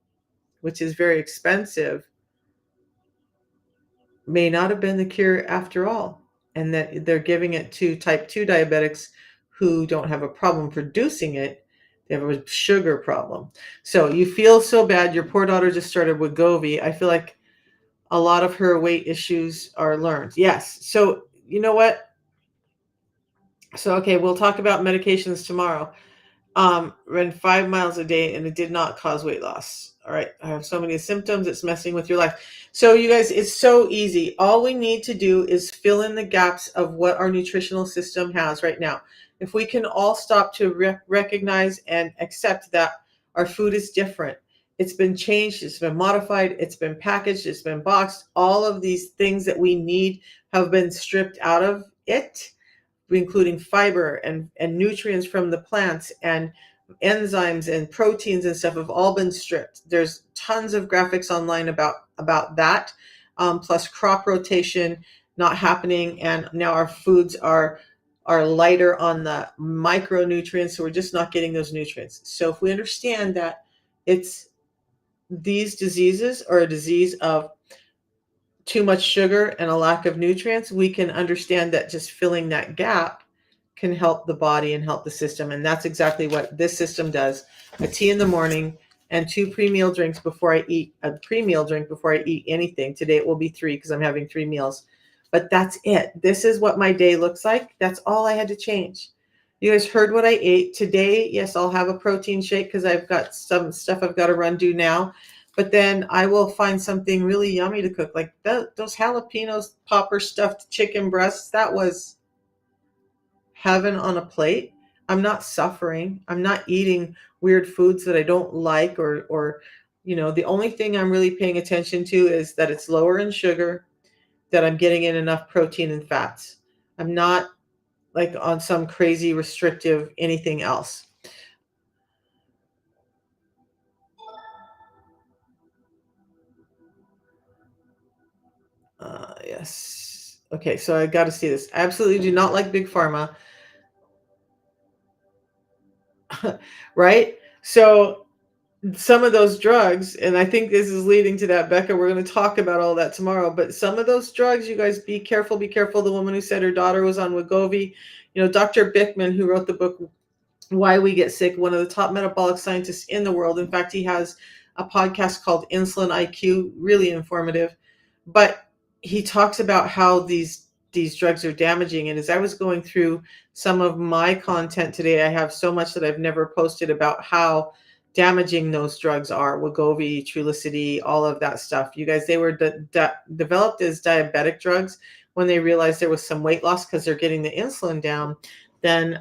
which is very expensive, may not have been the cure after all, and that they're giving it to type 2 diabetics who don't have a problem producing it. They have a sugar problem. So you feel so bad. Your poor daughter just started Wegovy. I feel like a lot of her weight issues are learned. Yes. So you know what? So, okay, we'll talk about medications tomorrow. Ran 5 miles a day and it did not cause weight loss. All right, I have so many symptoms, it's messing with your life. So, you guys, it's so easy. All we need to do is fill in the gaps of what our nutritional system has right now. If we can all stop to recognize and accept that our food is different, it's been changed, it's been modified, it's been packaged, it's been boxed, all of these things that we need have been stripped out of it, including fiber and nutrients from the plants and enzymes and proteins and stuff have all been stripped. There's tons of graphics online about that, plus crop rotation not happening, and now our foods are lighter on the micronutrients, so we're just not getting those nutrients. So if we understand that it's these diseases are a disease of too much sugar and a lack of nutrients, we can understand that just filling that gap can help the body and help the system. And that's exactly what this system does. A tea in the morning and 2 pre-meal drinks before I eat, a pre-meal drink before I eat anything. Today it will be 3 because I'm having 3 meals. But that's it. This is what my day looks like. That's all I had to change. You guys heard what I ate today. Yes, I'll have a protein shake because I've got some stuff I've got to run do now. But then I will find something really yummy to cook, like those jalapenos, popper stuffed chicken breasts. That was heaven on a plate. I'm not suffering. I'm not eating weird foods that I don't like, or the only thing I'm really paying attention to is that it's lower in sugar, that I'm getting in enough protein and fats. I'm not like on some crazy restrictive anything else. Yes. Okay, so I got to see this. I absolutely do not like big pharma, right? So some of those drugs, and I think this is leading to that, Becca, we're going to talk about all that tomorrow, but some of those drugs, you guys, be careful, be careful. The woman who said her daughter was on Wegovy, Dr. Bickman, who wrote the book Why We Get Sick, one of the top metabolic scientists in the world. In fact, he has a podcast called Insulin IQ, really informative. But he talks about how these drugs are damaging. And as I was going through some of my content today, I have so much that I've never posted about how damaging those drugs are. Wegovy, Trulicity, all of that stuff. You guys, they were developed as diabetic drugs when they realized there was some weight loss because they're getting the insulin down. Then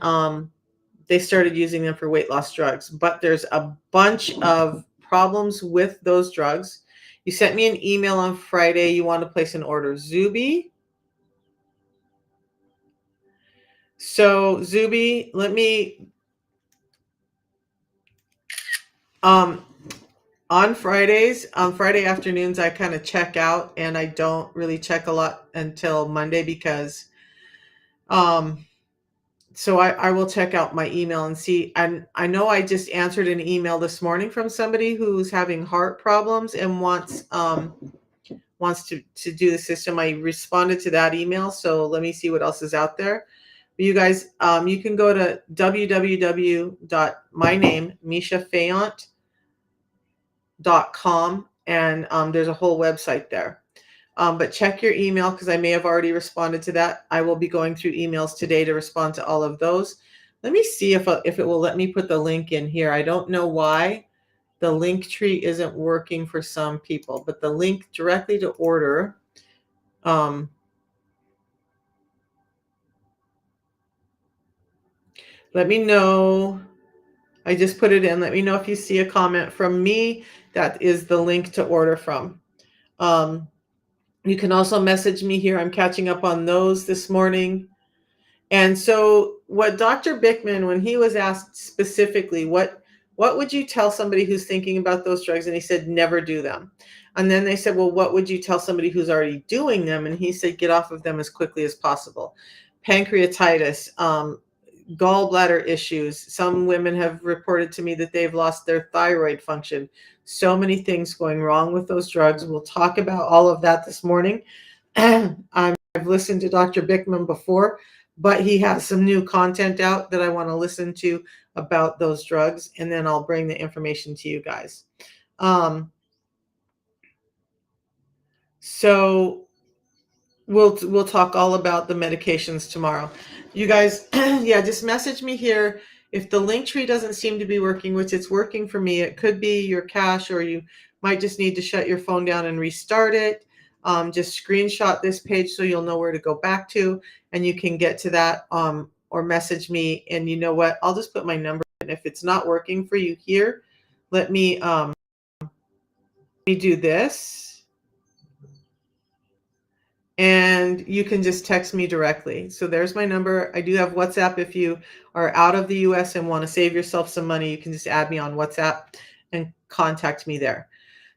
they started using them for weight loss drugs. But there's a bunch of problems with those drugs. You sent me an email on Friday. You want to place an order. Zuby. So Zuby, let me on Friday afternoons, I kind of check out, and I don't really check a lot until Monday because so I will check out my email and see. And I know I just answered an email this morning from somebody who's having heart problems and wants to do the system. I responded to that email, so let me see what else is out there. But you guys, you can go to www.mishafayant.com, and there's a whole website there. But check your email because I may have already responded to that. I will be going through emails today to respond to all of those. Let me see if it will let me put the link in here. I don't know why the link tree isn't working for some people, but the link directly to order. Let me know. I just put it in. Let me know if you see a comment from me. That is the link to order from. You can also message me here. I'm catching up on those this morning. And so what Dr. Bickman, when he was asked specifically, what would you tell somebody who's thinking about those drugs? And he said, never do them. And then they said, well, what would you tell somebody who's already doing them? And he said, get off of them as quickly as possible. Pancreatitis, gallbladder issues. Some women have reported to me that they've lost their thyroid function. So many things going wrong with those drugs. We'll talk about all of that this morning. I've listened to Dr. Bickman before, but he has some new content out that I want to listen to about those drugs, and then I'll bring the information to you guys. So we'll talk all about the medications tomorrow. You guys, yeah, just message me here If the link tree doesn't seem to be working, which it's working for me, it could be your cache, or you might just need to shut your phone down and restart it. Just screenshot this page so you'll know where to go back to, and you can get to that, or message me. And you know what? I'll just put my number in. If it's not working for you here, let me do this. And you can just text me directly. So there's my number. I do have WhatsApp. If you are out of the US and want to save yourself some money, you can just add me on WhatsApp and contact me there.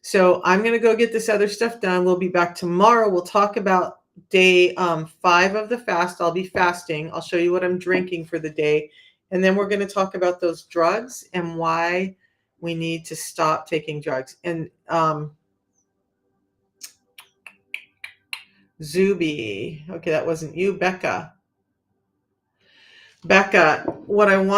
So I'm going to go get this other stuff done. We'll be back tomorrow. We'll talk about day 5 of the fast. I'll be fasting. I'll show you what I'm drinking for the day. And then we're going to talk about those drugs and why we need to stop taking drugs. And Zuby. Okay, that wasn't you, Becca. Becca, what I'm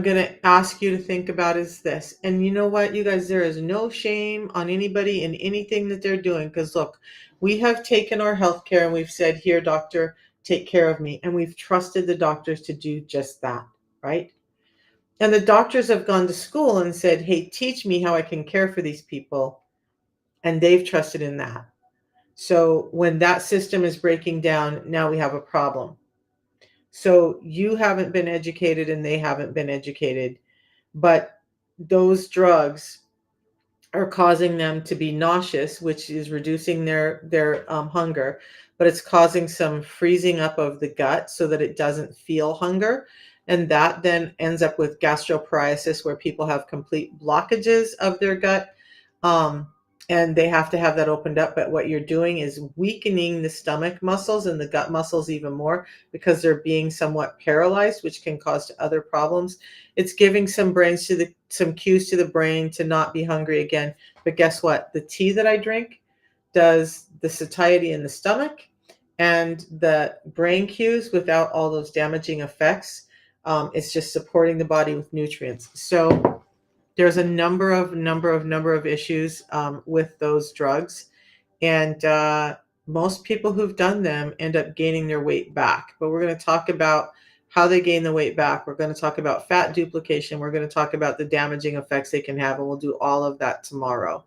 going to ask you to think about is this. And you know what, you guys, there is no shame on anybody in anything that they're doing. Because look, we have taken our health care and we've said, here, doctor, take care of me. And we've trusted the doctors to do just that, right? And the doctors have gone to school and said, hey, teach me how I can care for these people. And they've trusted in that. So when that system is breaking down, now we have a problem. So you haven't been educated and they haven't been educated, but those drugs are causing them to be nauseous, which is reducing their hunger, but it's causing some freezing up of the gut so that it doesn't feel hunger. And that then ends up with gastroparesis, where people have complete blockages of their gut. And they have to have that opened up. But what you're doing is weakening the stomach muscles and the gut muscles even more, because they're being somewhat paralyzed, which can cause other problems. It's giving some cues to the brain to not be hungry again. But guess what? The tea that I drink does the satiety in the stomach and the brain cues without all those damaging effects. It's just supporting the body with nutrients. So there's a number of issues with those drugs, and most people who've done them end up gaining their weight back. But we're going to talk about how they gain the weight back. We're going to talk about fat duplication. We're going to talk about the damaging effects they can have, and we'll do all of that tomorrow.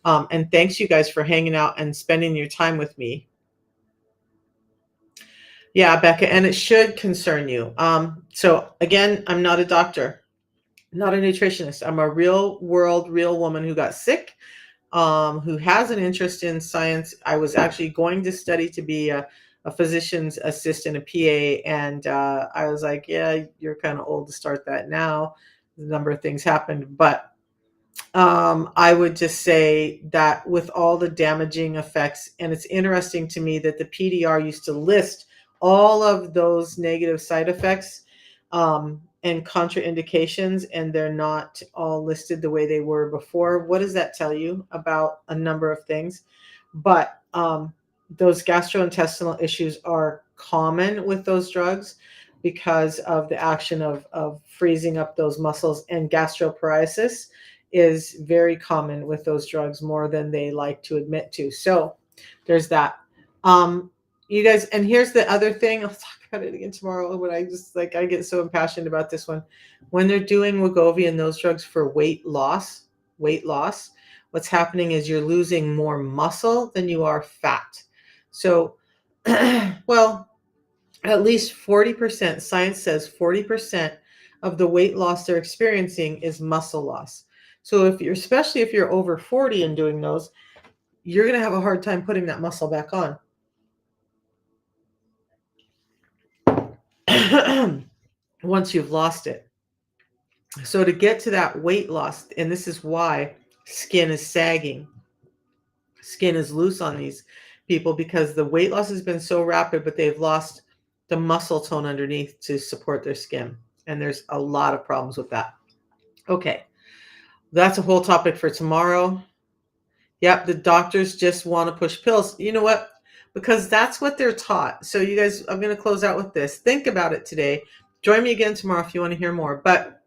And thanks, you guys, for hanging out and spending your time with me. Yeah, Becca, and it should concern you. So again, I'm not a doctor. Not a nutritionist. I'm a real woman who got sick, who has an interest in science. I was actually going to study to be a physician's assistant, a PA, and I was like, yeah, you're kind of old to start that now. A number of things happened, but I would just say that with all the damaging effects, and it's interesting to me that the PDR used to list all of those negative side effects and contraindications, and they're not all listed the way they were before. What does that tell you about a number of things? But those gastrointestinal issues are common with those drugs because of the action of freezing up those muscles, and gastroparesis is very common with those drugs, more than they like to admit to. So there's that. You guys, and here's the other thing. I'll talk about it again tomorrow, but I get so impassioned about this one. When they're doing Wegovy and those drugs for weight loss, what's happening is you're losing more muscle than you are fat. So, well, at least 40%, science says 40% of the weight loss they're experiencing is muscle loss. So especially if you're over 40 and doing those, you're going to have a hard time putting that muscle back on. Once you've lost it. So to get to that weight loss, and this is why skin is sagging, skin is loose on these people, because the weight loss has been so rapid, but they've lost the muscle tone underneath to support their skin. And there's a lot of problems with that. Okay, that's a whole topic for tomorrow. Yep, the doctors just want to push pills. You know what? Because that's what they're taught. So you guys, I'm going to close out with this. Think about it today. Join me again tomorrow if you want to hear more. But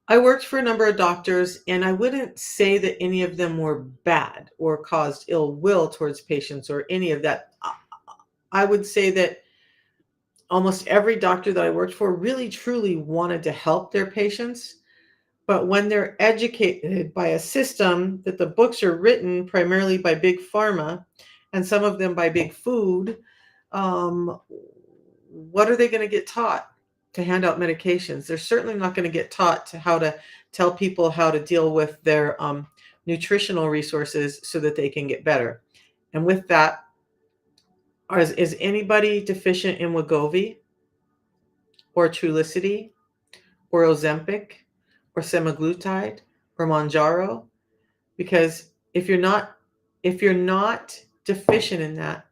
I worked for a number of doctors, and I wouldn't say that any of them were bad or caused ill will towards patients or any of that. I would say that almost every doctor that I worked for really truly wanted to help their patients. But when they're educated by a system that the books are written primarily by big pharma and some of them by big food, um, what are they going to get taught to hand out medications? They're certainly not going to get taught to how to tell people how to deal with their nutritional resources so that they can get better. And with that, is anybody deficient in Wegovy or Trulicity or Ozempic or semaglutide or Monjaro? Because if you're not deficient in that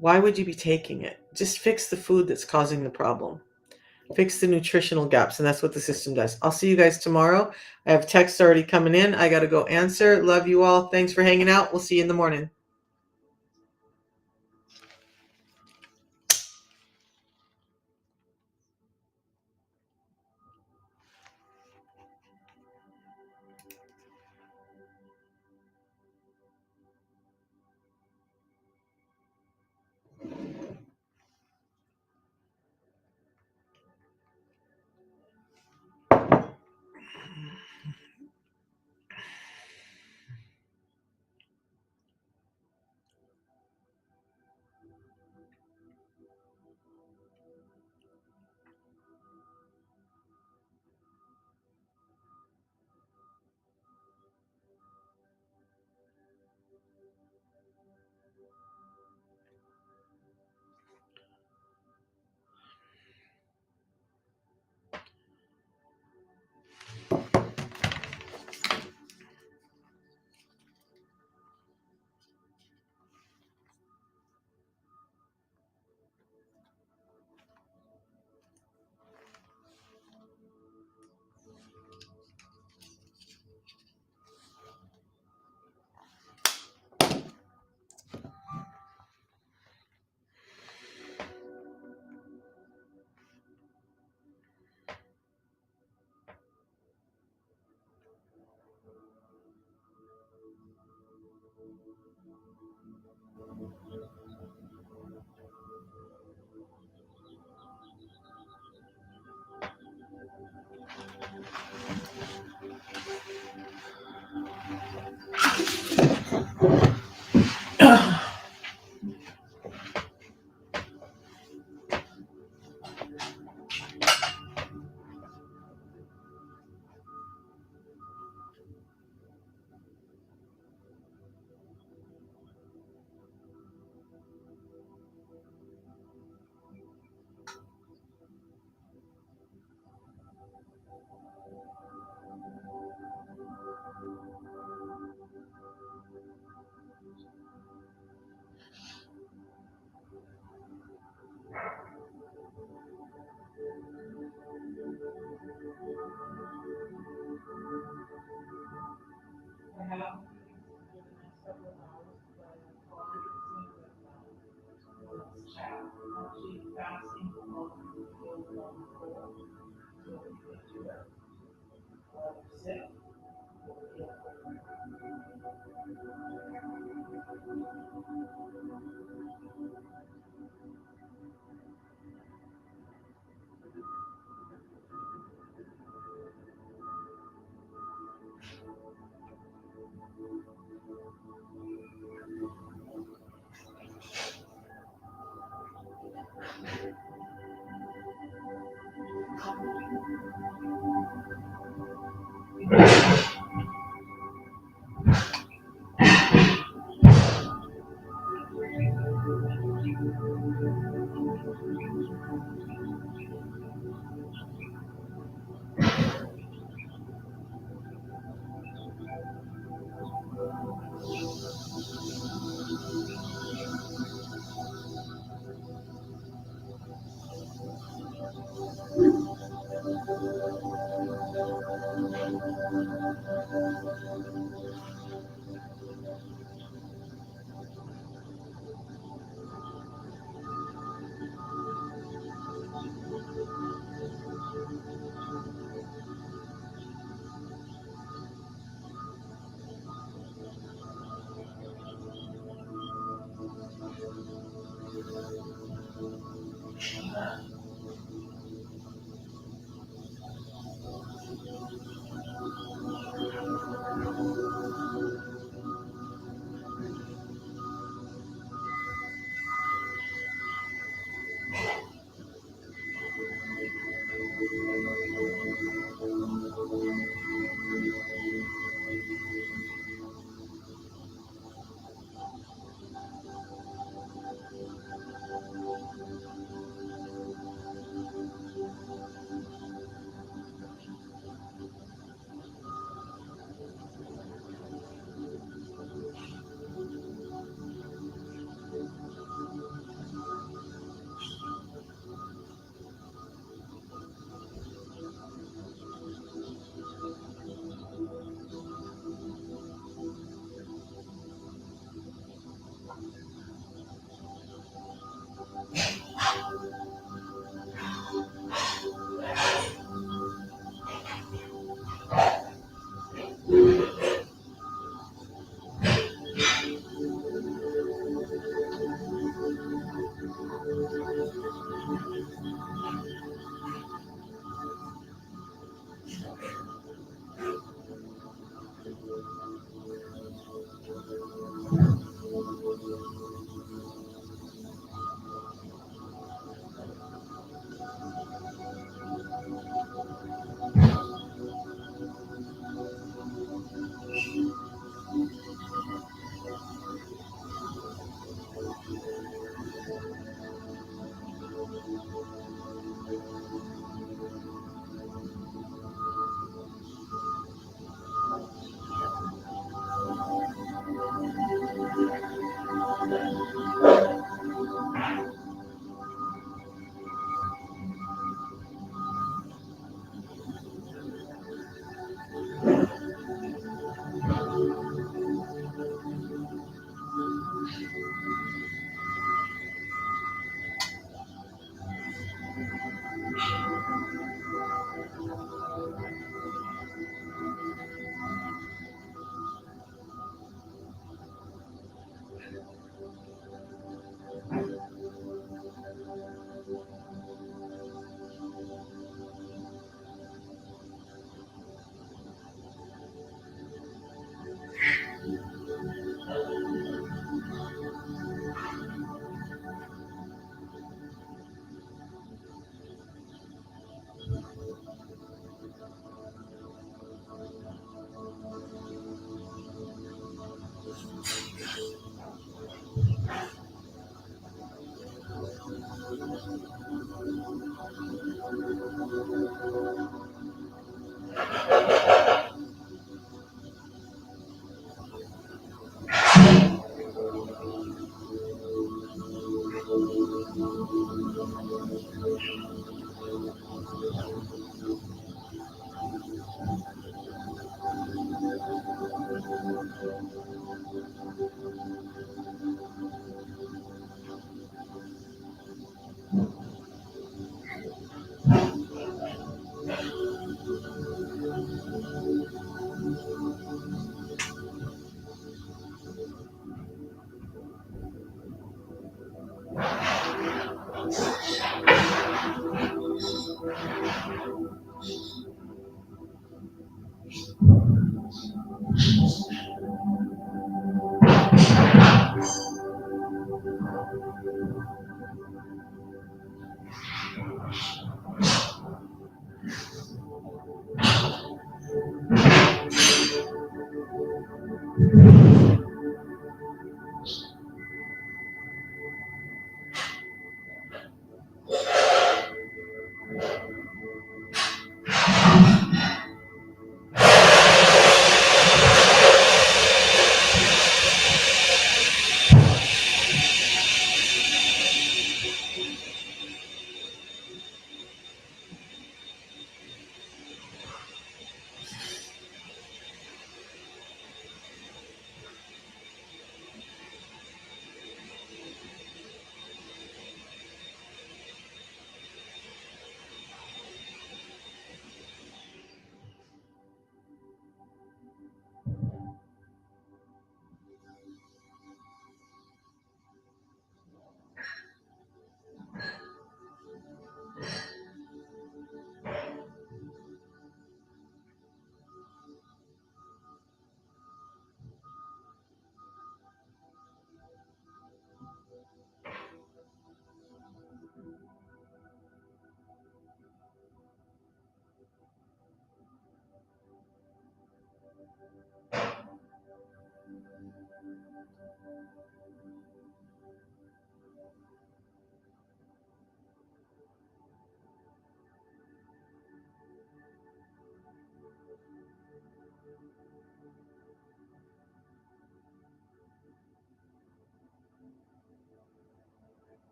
why would you be taking it? Just fix the food that's causing the problem. Fix the nutritional gaps, and that's what the system does. I'll see you guys tomorrow. I have texts already coming in. I got to go answer. Love you all. Thanks for hanging out. We'll see you in the morning.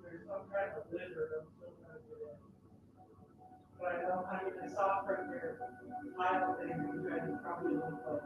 There's some kind of lizard I'm still trying to get in. But I know how I saw it right there. File thing, you guys probably look like.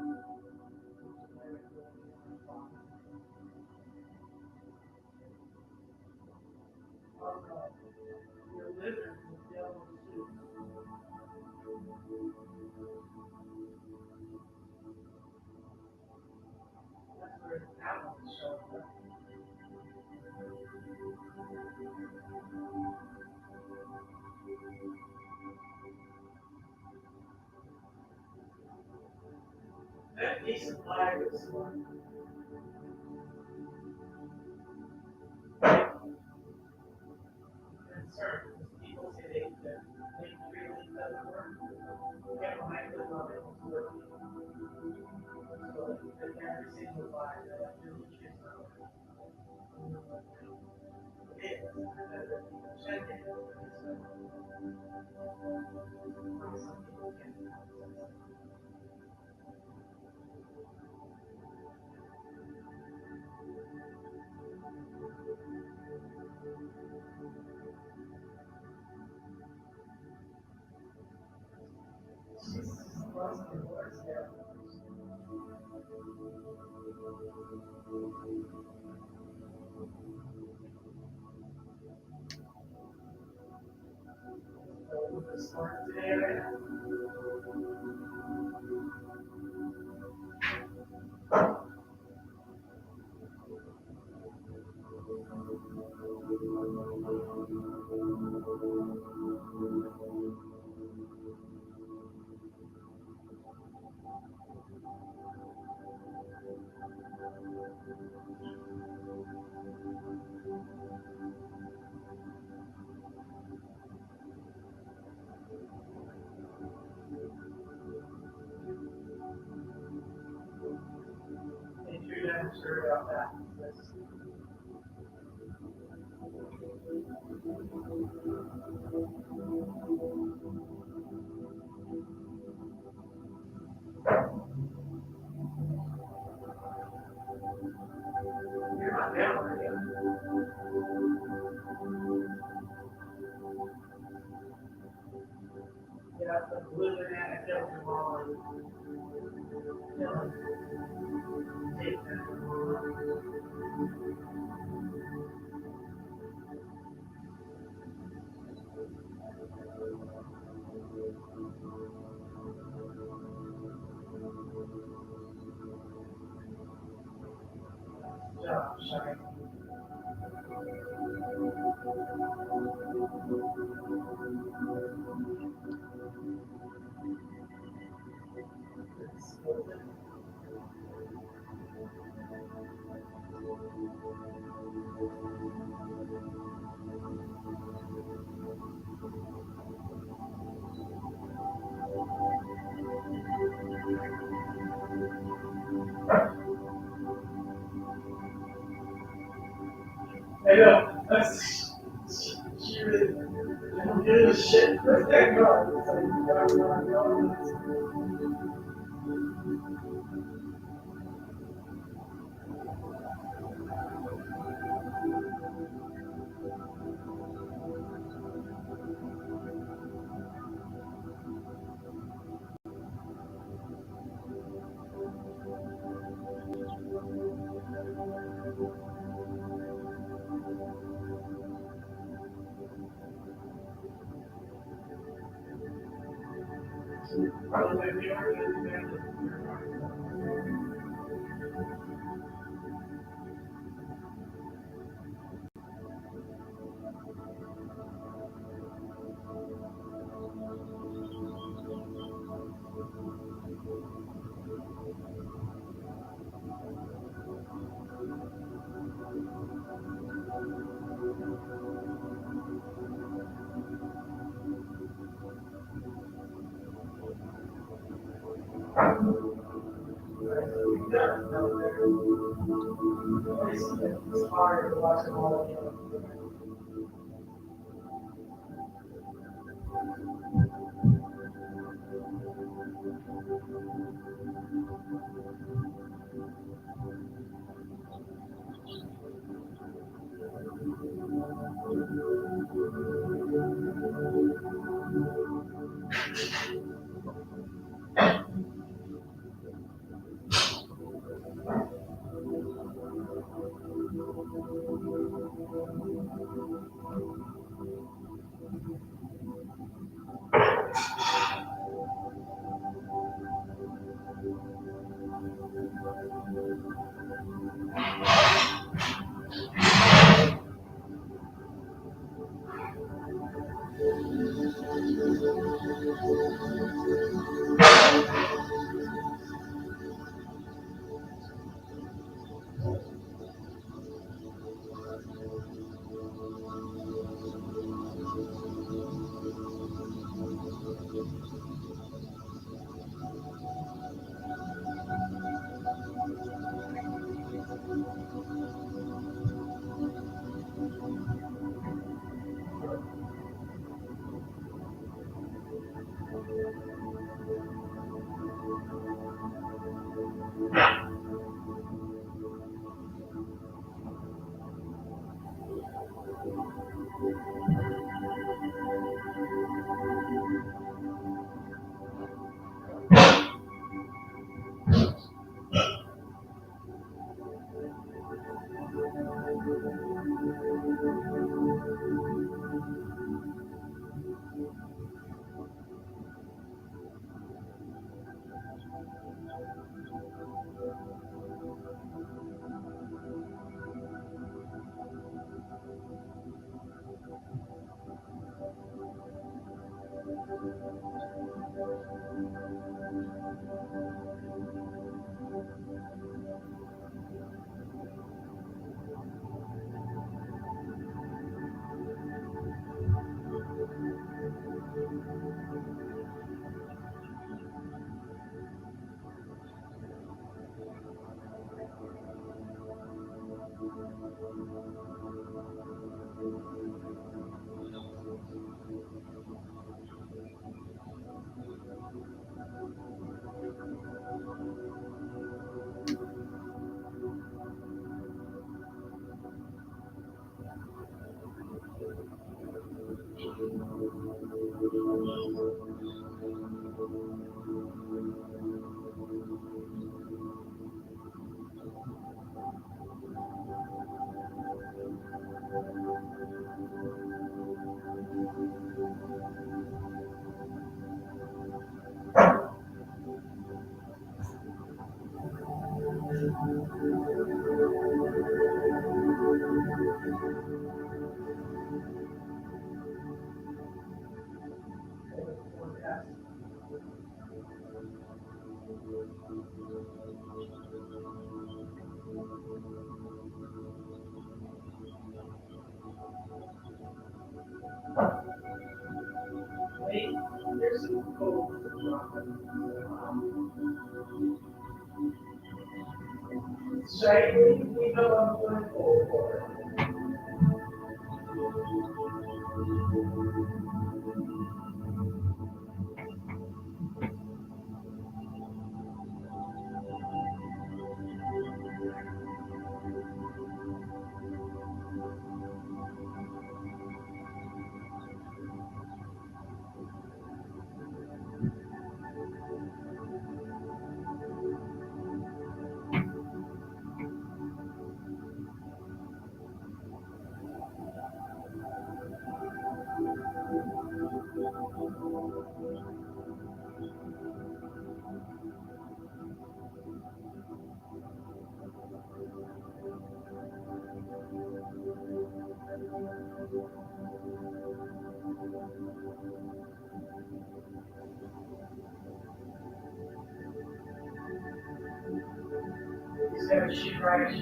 So she writes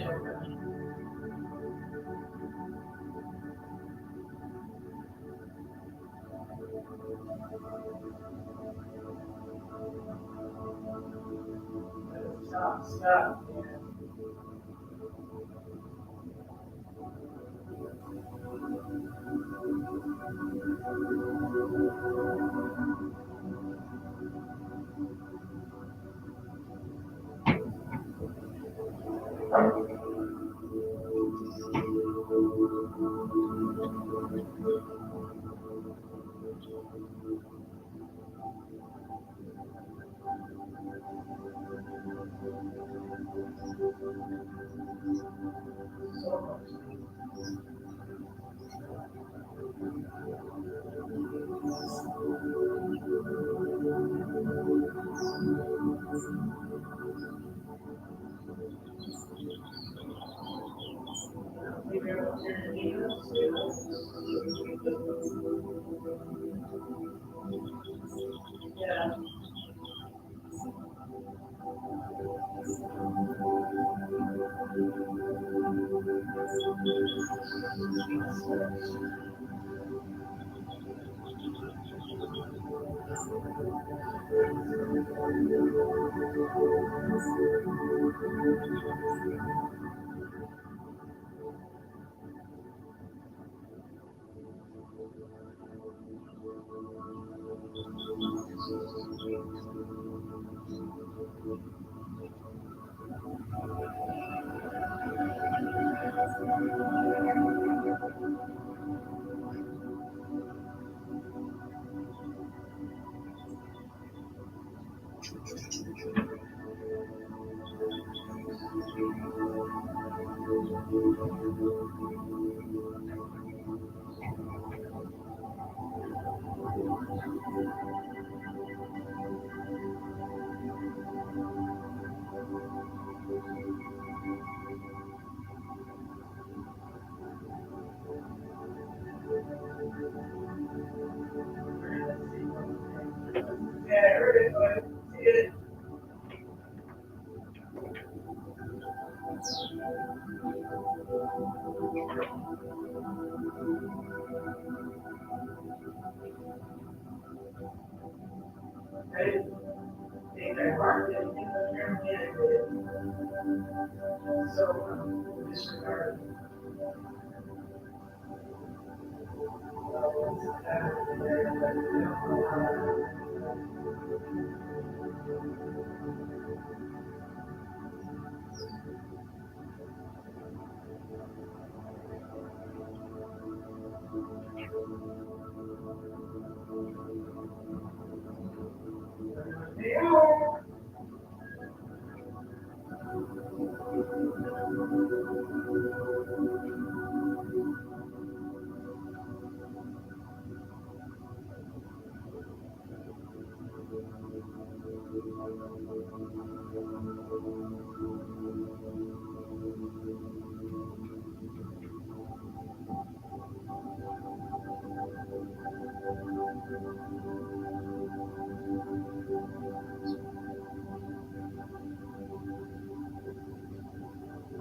stop.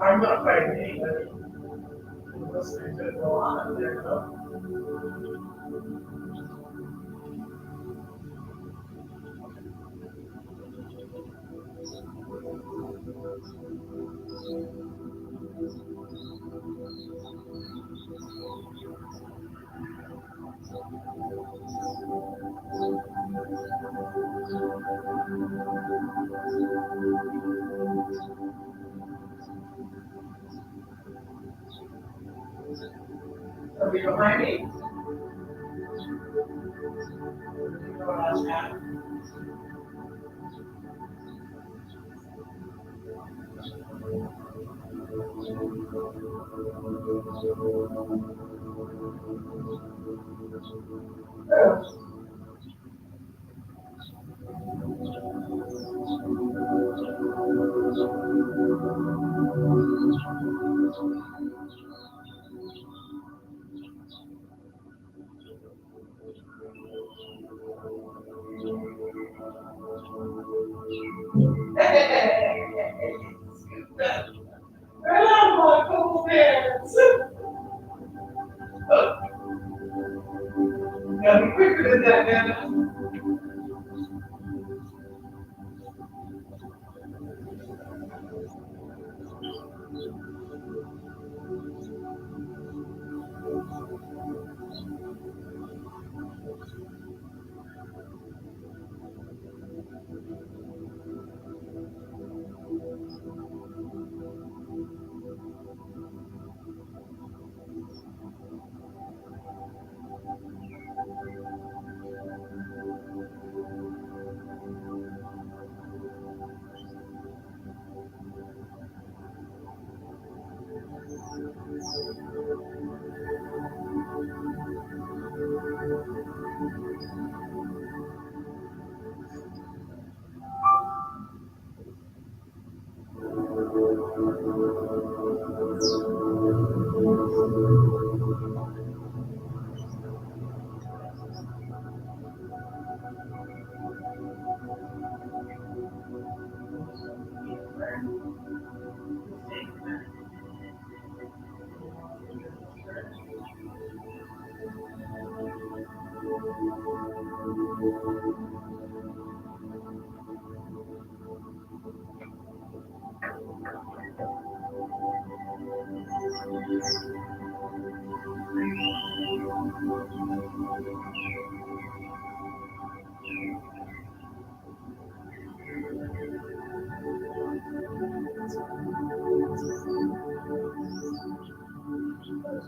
I'm not fighting anybody. I'm listening to it go on up there, though. Are we behind me? You know what I was at? Gotta be quicker than that, man.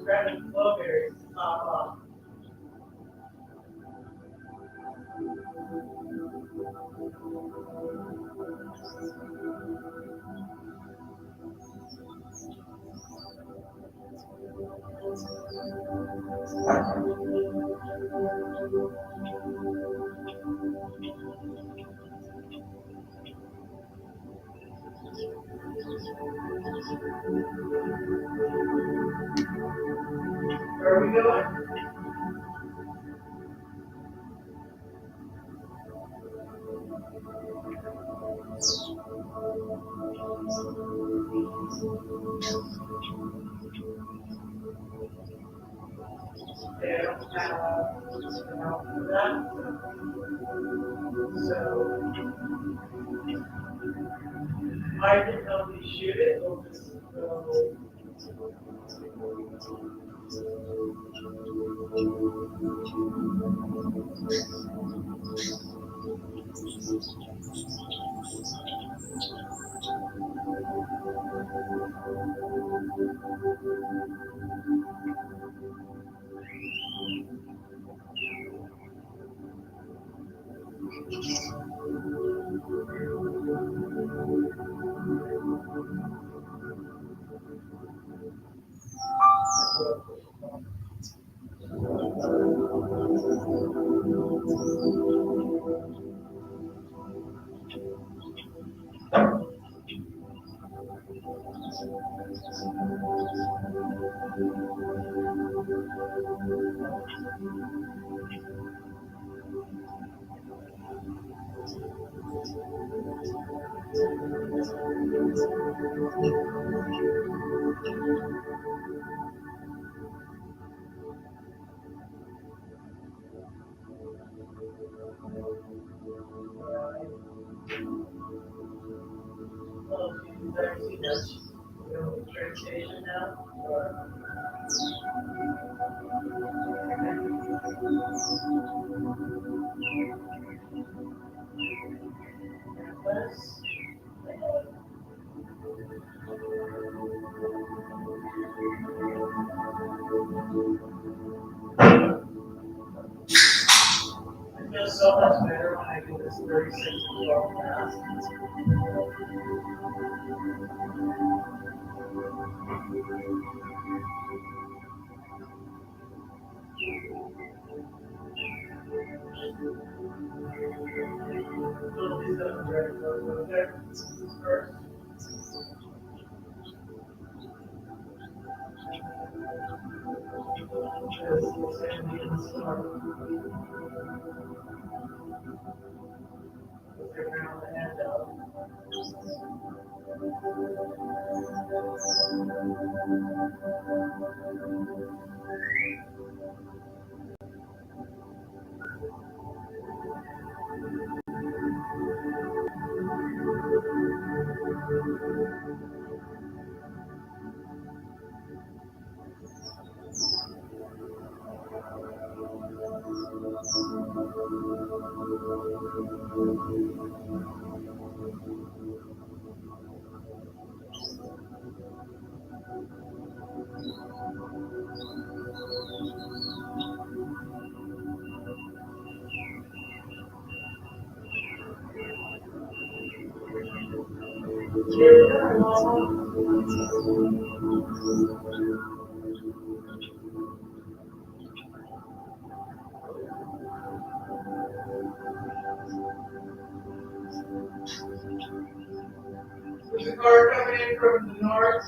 Grabbing blueberries. Where are we going? They don't have for that. So I can help you shoot it. We'll just go. Well, you guys see this? You know, train station now. Campus. It feels so much better when I do this 36 to 12 fast. Little piece of bread goes there first. This is going to be in the store. Let's get around the end of. There's a car coming in from the north.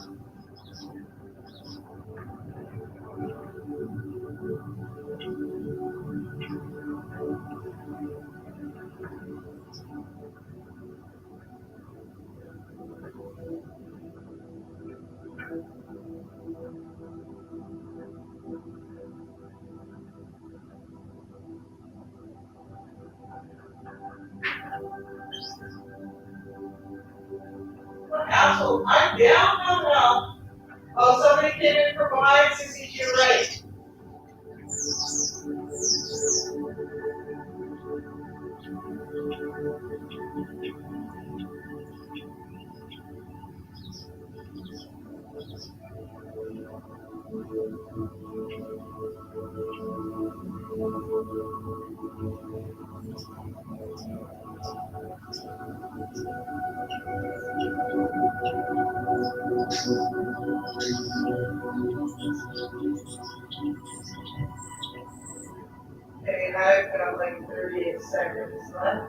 Asshole, I'm down. No. Oh, somebody came in from behind 60 to your right. Okay, I've got like 38 seconds left.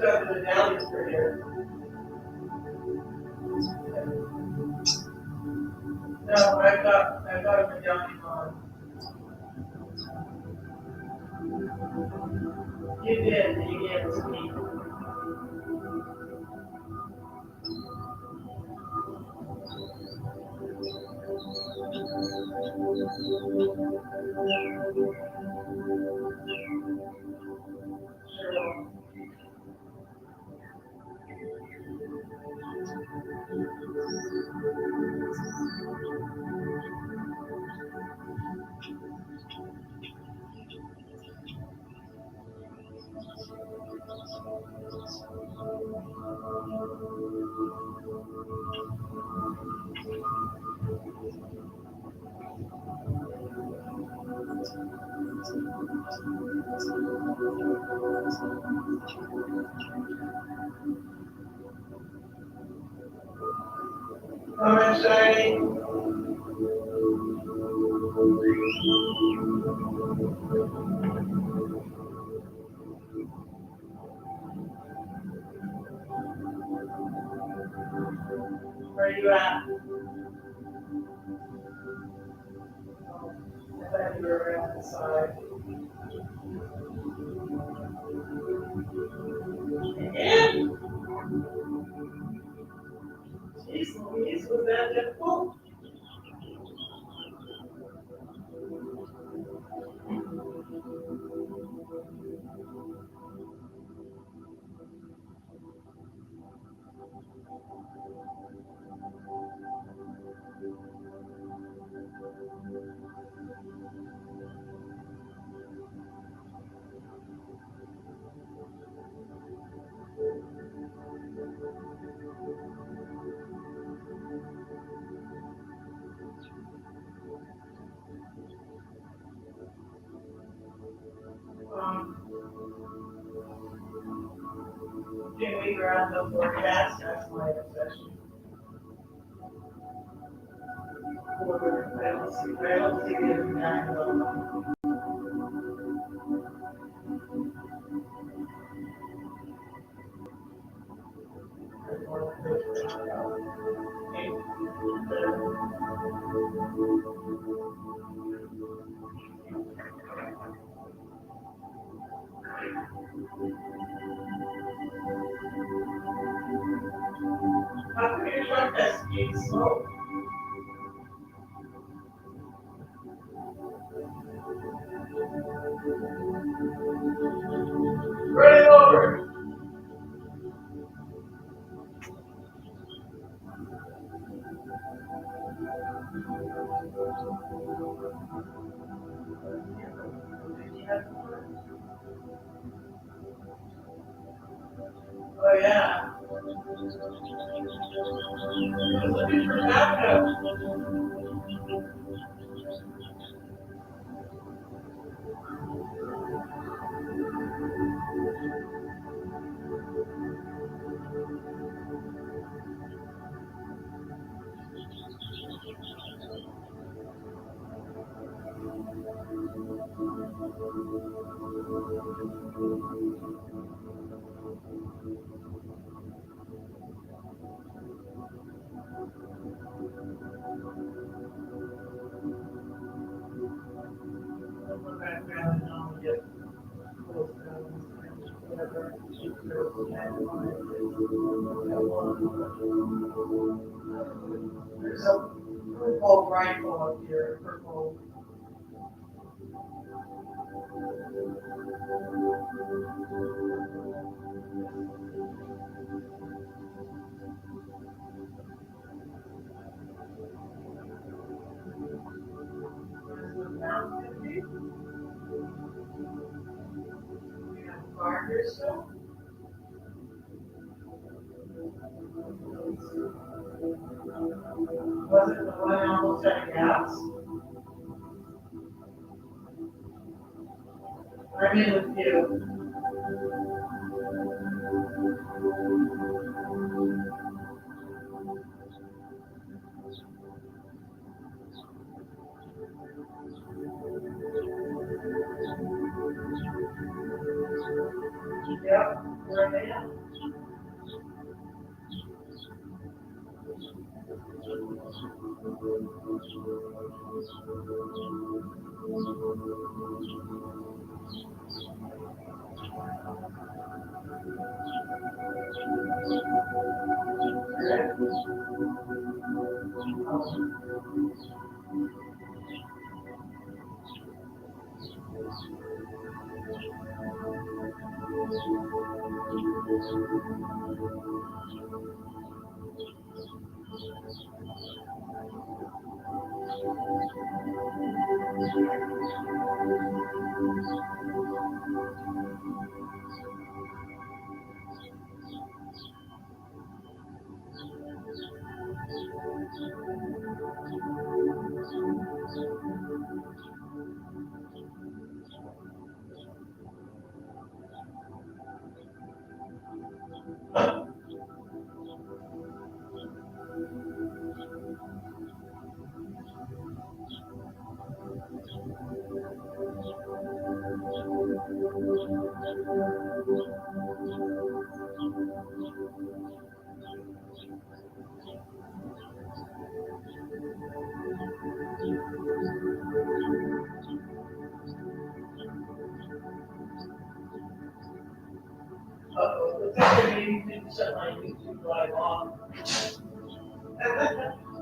still got the medallion for here. No, I've got a medallion on. You did, you gave it to me. Sure. Come on, Shiny. Where are you at? I thought you were around the side. And, geez Louise, was that difficult? Can we grab the forecast? That's my obsession. I don't see the impact of how come your truck has speed slow? Run it over. Oh yeah. I was looking for backup. There's a purple rifle up here, purple. Fire still? Was it the one almost out of gas? I'm in with you. Yep. Uh-oh, you didn't shut my YouTube live off.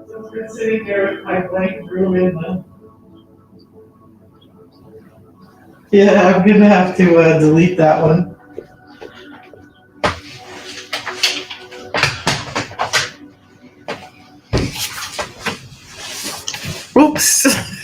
So I've been sitting there with my blank room in the. Yeah, I'm gonna have to delete that one. Oops.